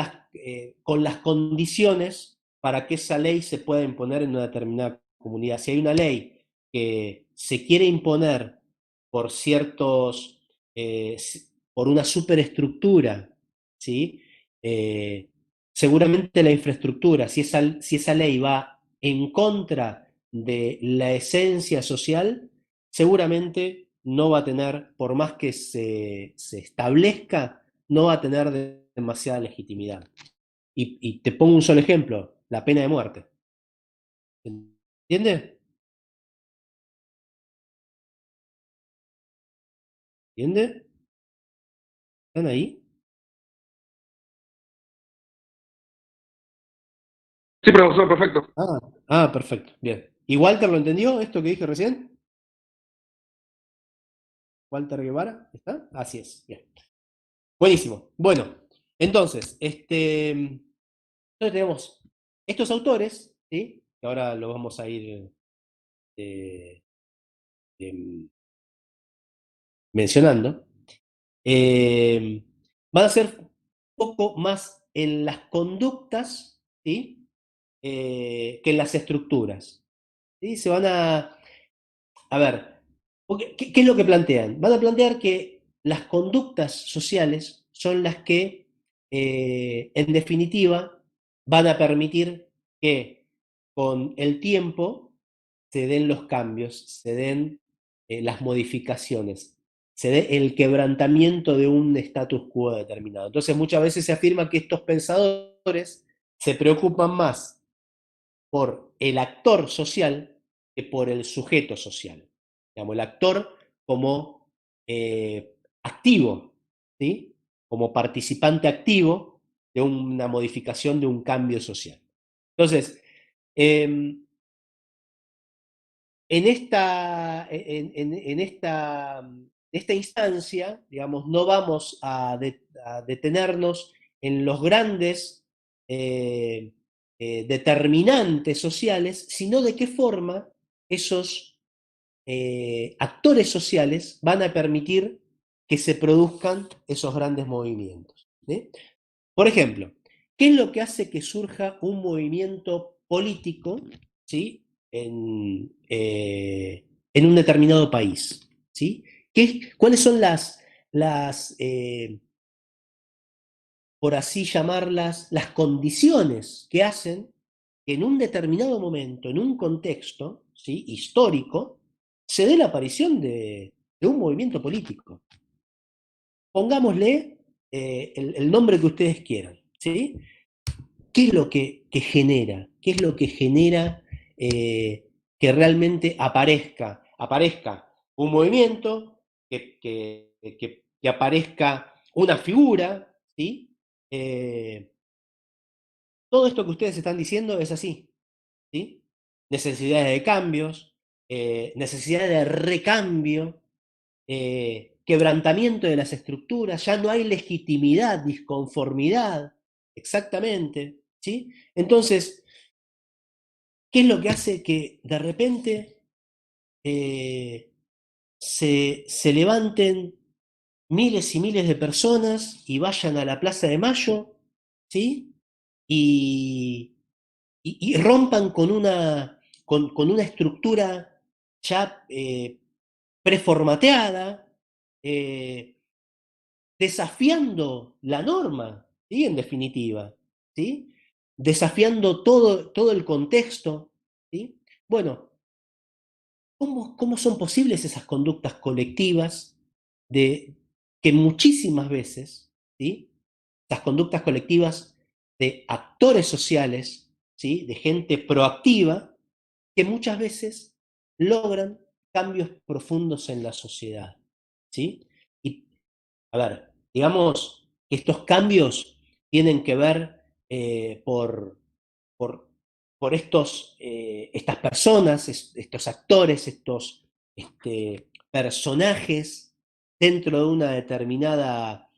con las condiciones para que esa ley se pueda imponer en una determinada comunidad. Si hay una ley que se quiere imponer por por una superestructura, ¿sí? Seguramente la infraestructura, si esa ley va en contra de la esencia social, seguramente no va a tener, por más que se establezca, no va a tener demasiada legitimidad. Y te pongo un solo ejemplo, la pena de muerte. ¿Entiendes? ¿Entiendes? ¿Están ahí? Sí, profesor, perfecto. Perfecto, bien. ¿Y Walter lo entendió, esto que dije recién? Walter Guevara, ¿está? Así es, bien. Buenísimo. Bueno, entonces, tenemos estos autores, ¿sí?, que ahora los vamos a ir mencionando, van a ser un poco más en las conductas, ¿sí?, que en las estructuras. ¿Sí? Se van a ver, ¿qué es lo que plantean? Van a plantear que las conductas sociales son las que, en definitiva, van a permitir que con el tiempo se den los cambios, se den las modificaciones, se dé el quebrantamiento de un status quo determinado. Entonces muchas veces se afirma que estos pensadores se preocupan más por el actor social que por el sujeto social. Digamos, el actor como activo, ¿sí? Como participante activo de una modificación, de un cambio social. Entonces, en esta instancia, digamos, no vamos a detenernos en los grandes determinantes sociales, sino de qué forma esos actores sociales van a permitir que se produzcan esos grandes movimientos. ¿Sí? Por ejemplo, ¿qué es lo que hace que surja un movimiento político, ¿sí? En un determinado país? ¿Sí? ¿Cuáles son por así llamarlas, las condiciones que hacen que en un determinado momento, en un contexto, ¿sí? histórico, se dé la aparición de un movimiento político? Pongámosle el nombre que ustedes quieran, ¿sí? ¿Qué es lo que genera? ¿Qué es lo que genera que realmente aparezca un movimiento, que aparezca una figura, ¿sí? Todo esto que ustedes están diciendo es así, ¿sí? Necesidades de cambios, necesidades de recambio, quebrantamiento de las estructuras, ya no hay legitimidad, disconformidad, exactamente, ¿sí? Entonces, ¿qué es lo que hace que de repente se levanten miles y miles de personas y vayan a la Plaza de Mayo, ¿sí? Y rompan con una estructura ya preformateada, desafiando la norma, ¿sí? En definitiva, ¿sí? Desafiando todo el contexto, ¿sí? Bueno, ¿cómo son posibles esas conductas colectivas que muchísimas veces, ¿sí? Las conductas colectivas de actores sociales, ¿sí? De gente proactiva, que muchas veces logran cambios profundos en la sociedad, ¿sí? Y, a ver, digamos que estos cambios tienen que ver por, por estas personas, estos actores, estos personajes dentro de una determinada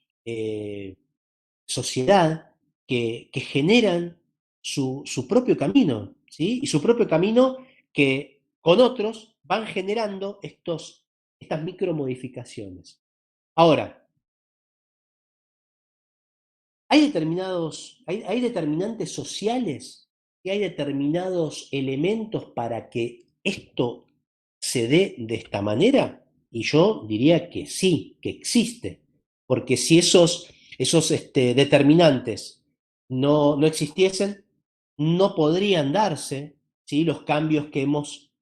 sociedad que generan su propio camino, ¿sí? Y su propio camino que con otros van generando estas micromodificaciones. Ahora, hay determinantes sociales, y hay determinados elementos para que esto se dé de esta manera, y yo diría que sí, que existe, porque si esos determinantes no existiesen, no podrían darse, ¿sí? Los cambios que hemos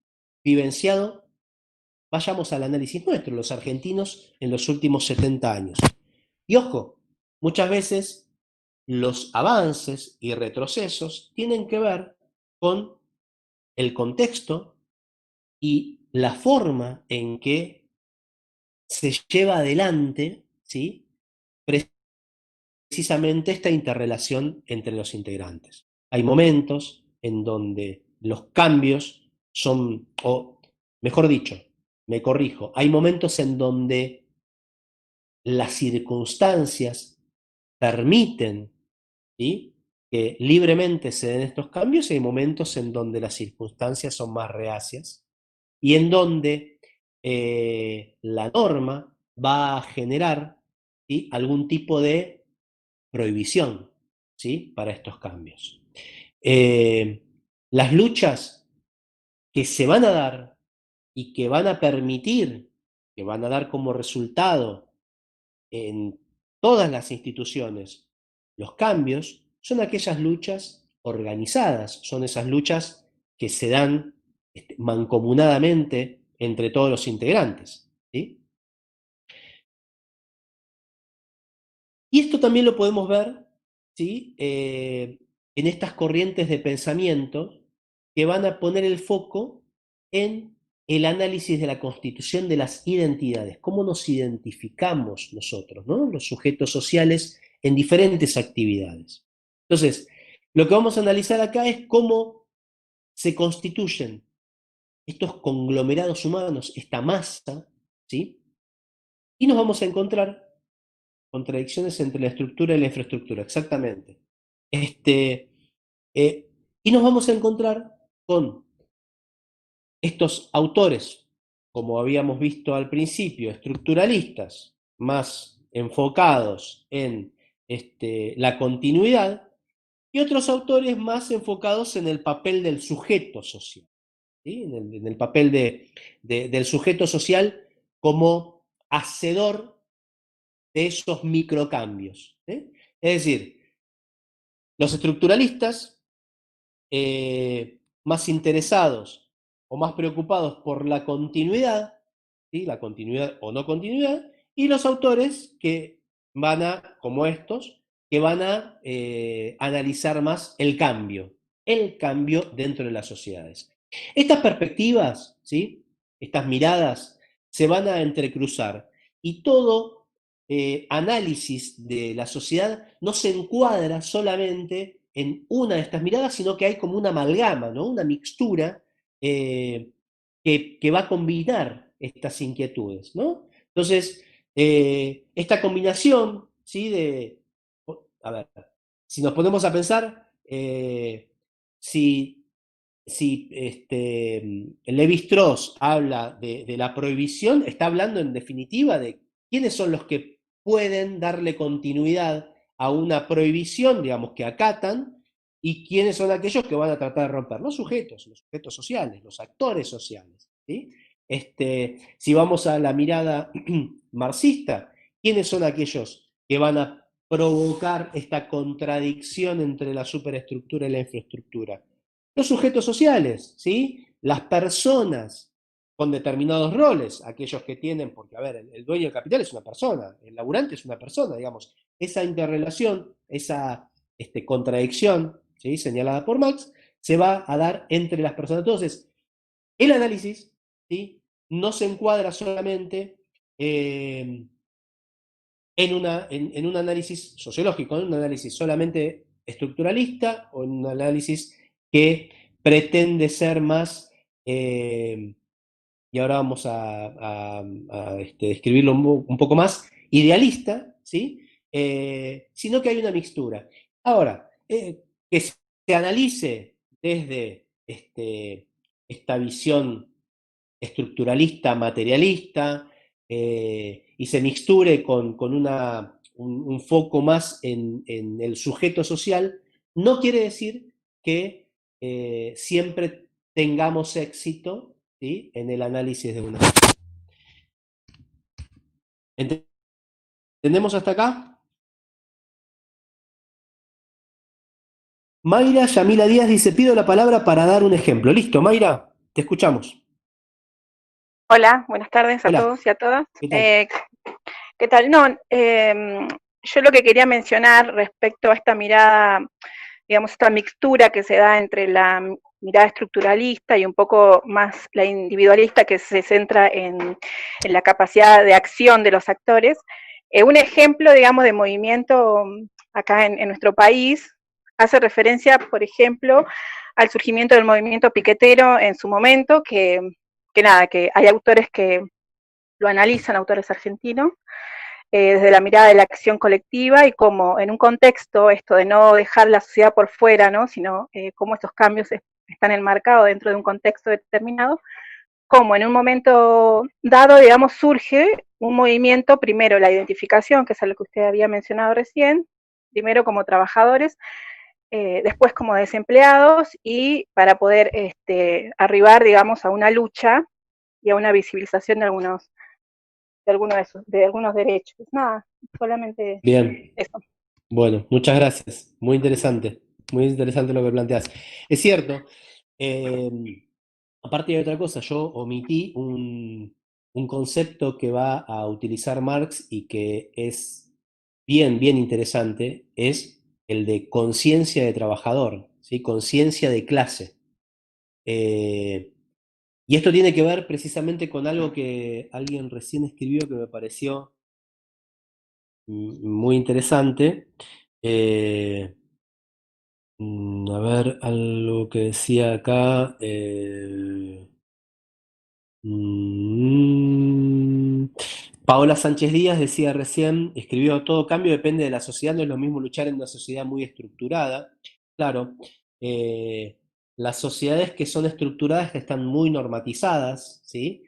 vivenciado. Vayamos al análisis nuestro, los argentinos en los últimos 70 años. Y ojo, muchas veces los avances y retrocesos tienen que ver con el contexto y la forma en que se lleva adelante, ¿sí? Precisamente esta interrelación entre los integrantes. Hay momentos en donde los cambios son, o mejor dicho, me corrijo, hay momentos en donde las circunstancias permiten, ¿sí? que libremente se den estos cambios, y hay momentos en donde las circunstancias son más reacias y en donde la norma va a generar, ¿sí? algún tipo de prohibición, ¿sí? para estos cambios. las luchas que se van a dar y que van a permitir, que van a dar como resultado en todas las instituciones los cambios, son aquellas luchas organizadas, son esas luchas que se dan mancomunadamente entre todos los integrantes, ¿sí? Y esto también lo podemos ver, ¿sí? En estas corrientes de pensamiento que van a poner el foco en el análisis de la constitución de las identidades, cómo nos identificamos nosotros, ¿no? Los sujetos sociales en diferentes actividades. Entonces, lo que vamos a analizar acá es cómo se constituyen estos conglomerados humanos, esta masa, ¿sí? Y nos vamos a encontrar contradicciones entre la estructura y la infraestructura, exactamente. Y nos vamos a encontrar con estos autores, como habíamos visto al principio, estructuralistas, más enfocados en la continuidad, y otros autores más enfocados en el papel del sujeto social, ¿sí? En el papel del sujeto social como hacedor de esos microcambios. Es decir, los estructuralistas, más interesados o más preocupados por la continuidad, ¿sí? La continuidad o no continuidad, y los autores que van a, como estos, que van a analizar más el cambio dentro de las sociedades. Estas perspectivas, ¿sí? Estas miradas se van a entrecruzar y todo análisis de la sociedad no se encuadra solamente en una de estas miradas, sino que hay como una amalgama, ¿no? Una mixtura que va a combinar estas inquietudes, ¿no? Entonces, esta combinación, ¿sí? A ver, si nos ponemos a pensar, si Lévi-Strauss habla de la prohibición, está hablando en definitiva de quiénes son los que pueden darle continuidad a una prohibición, digamos, que acatan, y quiénes son aquellos que van a tratar de romper. Los sujetos sociales, los actores sociales, ¿sí? Si vamos a la mirada marxista, ¿quiénes son aquellos que van a provocar esta contradicción entre la superestructura y la infraestructura? Los sujetos sociales, ¿sí? Las personas con determinados roles, aquellos que tienen, porque a ver, el dueño del capital es una persona, el laburante es una persona, digamos, esa interrelación, esa contradicción, ¿sí? Señalada por Marx, se va a dar entre las personas. Entonces, el análisis, ¿sí? No se encuadra solamente en un análisis sociológico, en un análisis solamente estructuralista o en un análisis que pretende ser más, y ahora vamos a describirlo un poco más, idealista, ¿sí? Sino que hay una mixtura. Ahora, que se analice desde esta visión estructuralista, materialista, y se mixture con un foco más en el sujeto social, no quiere decir que siempre tengamos éxito, ¿sí? En el análisis de una. ¿Entendemos hasta acá? Mayra Yamila Díaz dice, pido la palabra para dar un ejemplo. Listo, Mayra, te escuchamos. Hola, buenas tardes a Hola. todos y a todas. ¿Qué tal? ¿Qué tal? No, yo lo que quería mencionar respecto a esta mirada, digamos, esta mixtura que se da entre la mirada estructuralista y un poco más la individualista que se centra en la capacidad de acción de los actores. Un ejemplo, digamos, de movimiento acá en nuestro país hace referencia, por ejemplo, al surgimiento del movimiento piquetero en su momento, que hay autores que lo analizan, autores argentinos, desde la mirada de la acción colectiva y cómo en un contexto, esto de no dejar la sociedad por fuera, ¿no? Sino cómo estos cambios están enmarcados dentro de un contexto determinado, cómo en un momento dado, digamos, surge un movimiento, primero la identificación, que es algo que usted había mencionado recién, primero como trabajadores, después como desempleados y para poder arribar, digamos, a una lucha y a una visibilización de algunos de algunos derechos. Nada, solamente Bien, eso. bueno, muchas gracias. Muy interesante lo que planteas. Es cierto, aparte de otra cosa, yo omití un concepto que va a utilizar Marx y que es bien interesante, es el de conciencia de trabajador, ¿sí? Conciencia de clase. Y esto tiene que ver precisamente con algo que alguien recién escribió que me pareció muy interesante. A ver, algo que decía acá. Paola Sánchez Díaz decía recién, escribió, todo cambio depende de la sociedad, no es lo mismo luchar en una sociedad muy estructurada. Claro, las sociedades que son estructuradas que están muy normatizadas, ¿sí?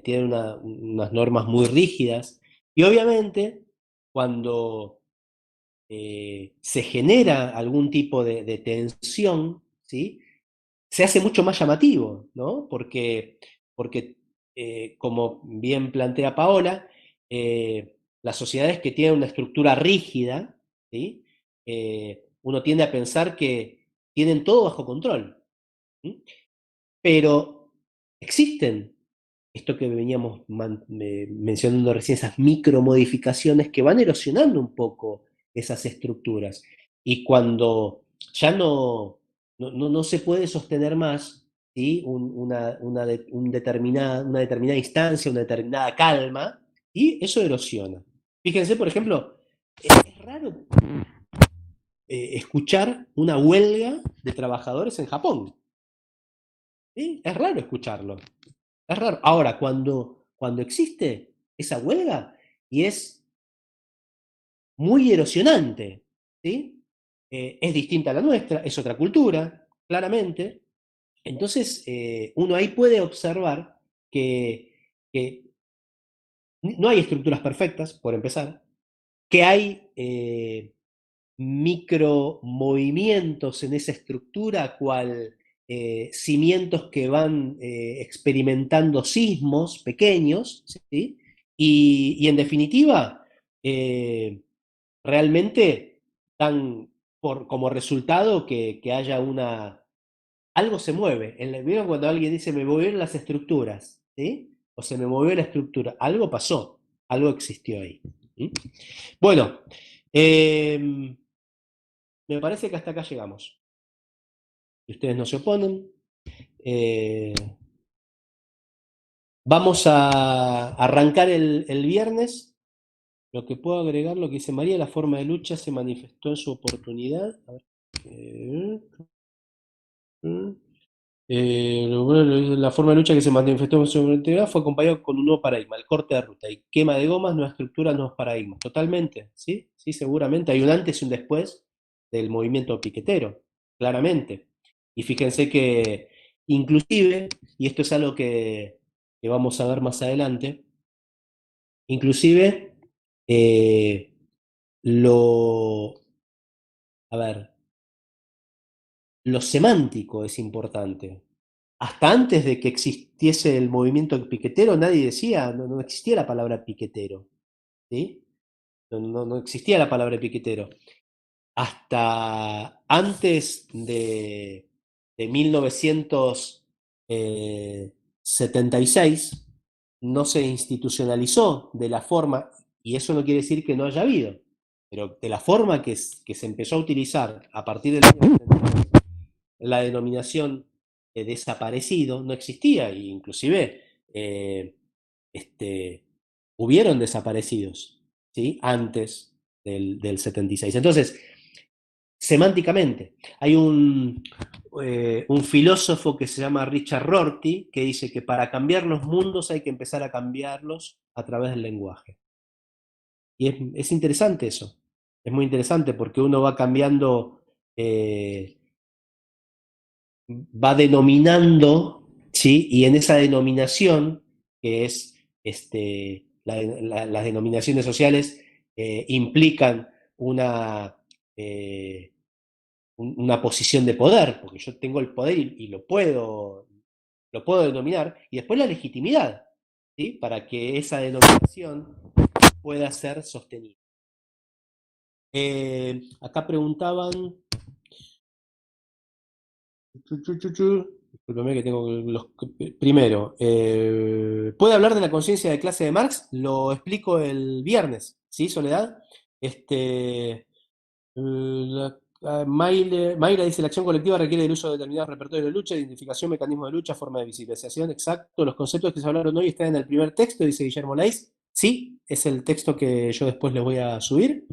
Tienen unas normas muy rígidas. Y obviamente, cuando se genera algún tipo de tensión, ¿sí? Se hace mucho más llamativo, ¿no? Porque como bien plantea Paola, las sociedades que tienen una estructura rígida, ¿sí? Uno tiende a pensar que tienen todo bajo control. ¿Sí? Pero existen esto que veníamos mencionando recién, esas micromodificaciones que van erosionando un poco esas estructuras. Y cuando ya no se puede sostener más, ¿sí? Una determinada instancia, una determinada calma, y eso erosiona. Fíjense, por ejemplo, es raro escuchar una huelga de trabajadores en Japón. ¿Sí? Es raro escucharlo. Es raro. Ahora, cuando existe esa huelga y es muy erosionante, ¿sí? Es distinta a la nuestra, es otra cultura, claramente. Entonces, uno ahí puede observar que no hay estructuras perfectas, por empezar, que hay micromovimientos en esa estructura, cual cimientos que van experimentando sismos pequeños, ¿sí? Y en definitiva, realmente dan como resultado que haya algo se mueve. ¿Vieron cuando alguien dice me movieron las estructuras? ¿Sí? O se me movió la estructura. Algo pasó, algo existió ahí. ¿Sí? Bueno, me parece que hasta acá llegamos. Si ustedes no se oponen. Vamos a arrancar el viernes. Lo que puedo agregar, lo que dice María, la forma de lucha se manifestó en su oportunidad. A ver, la forma de lucha que se manifestó en su oportunidad fue acompañado con un nuevo paradigma, el corte de ruta y quema de gomas, nuevas estructuras, nuevos paradigmas. Totalmente, ¿sí? Sí, seguramente. Hay un antes y un después del movimiento piquetero, claramente. Y fíjense que inclusive, y esto es algo que vamos a ver más adelante, inclusive a ver, lo semántico es importante. Hasta antes de que existiese el movimiento piquetero, nadie decía, no existía la palabra piquetero, ¿sí? No existía la palabra piquetero. Hasta antes de 1976 no se institucionalizó de la forma, y eso no quiere decir que no haya habido, pero de la forma que se empezó a utilizar a partir del año 76, la denominación de desaparecido no existía, e inclusive hubieron desaparecidos, ¿sí? Antes del 76. Entonces, semánticamente, hay un filósofo que se llama Richard Rorty que dice que para cambiar los mundos hay que empezar a cambiarlos a través del lenguaje. Y es interesante eso, es muy interesante porque uno va cambiando, va denominando, ¿sí? Y en esa denominación, que es las denominaciones sociales, implican una una posición de poder, porque yo tengo el poder y lo puedo denominar, y después la legitimidad, ¿sí? Para que esa denominación pueda ser sostenida. Acá preguntaban... Disculpame que tengo los... Primero, ¿puede hablar de la conciencia de clase de Marx? Lo explico el viernes, ¿sí, Soledad? Mayra dice, la acción colectiva requiere el uso de determinados repertorios de lucha, identificación, mecanismo de lucha, forma de visibilización, exacto. Los conceptos que se hablaron hoy están en el primer texto, dice Guillermo Laiz. Sí, es el texto que yo después les voy a subir.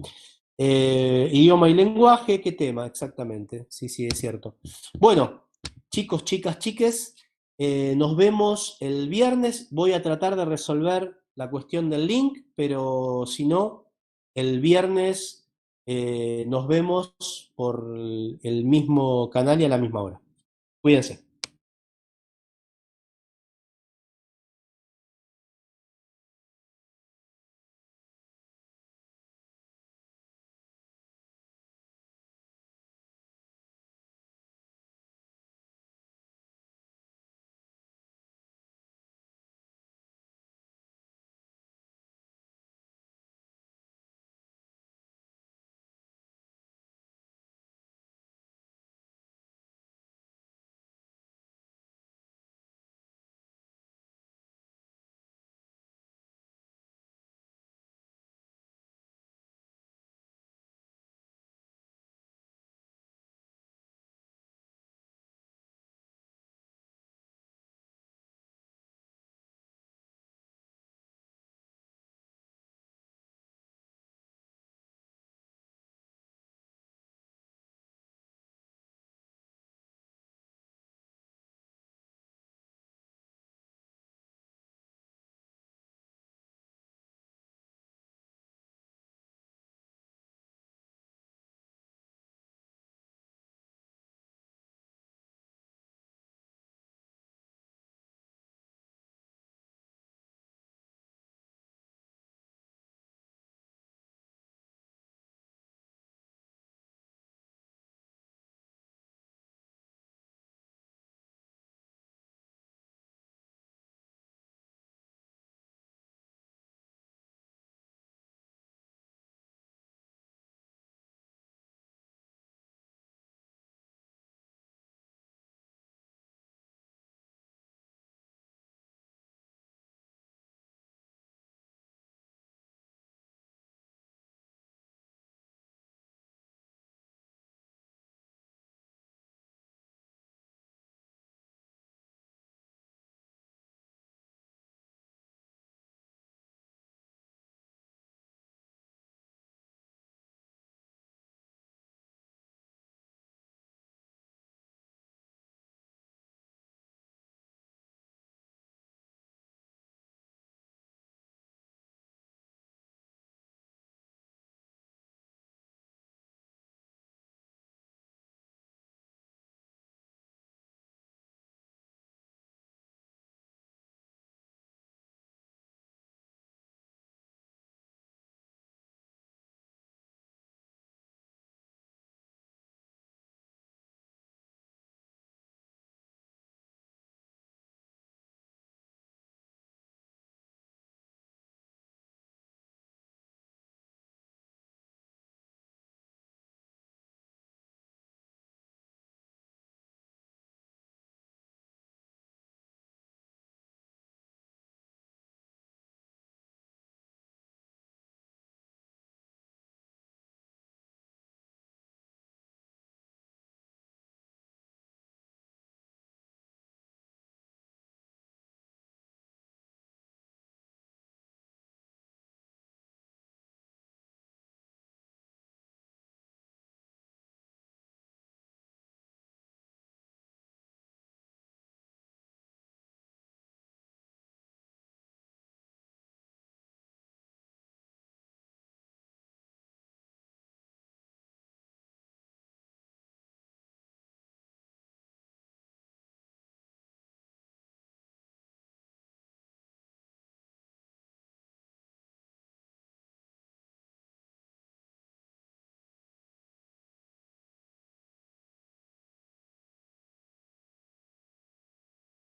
Idioma y lenguaje, ¿qué tema? Exactamente, sí, es cierto. Bueno, chicos, chicas, chiques, nos vemos el viernes. Voy a tratar de resolver la cuestión del link, pero si no, el viernes nos vemos por el mismo canal y a la misma hora. Cuídense.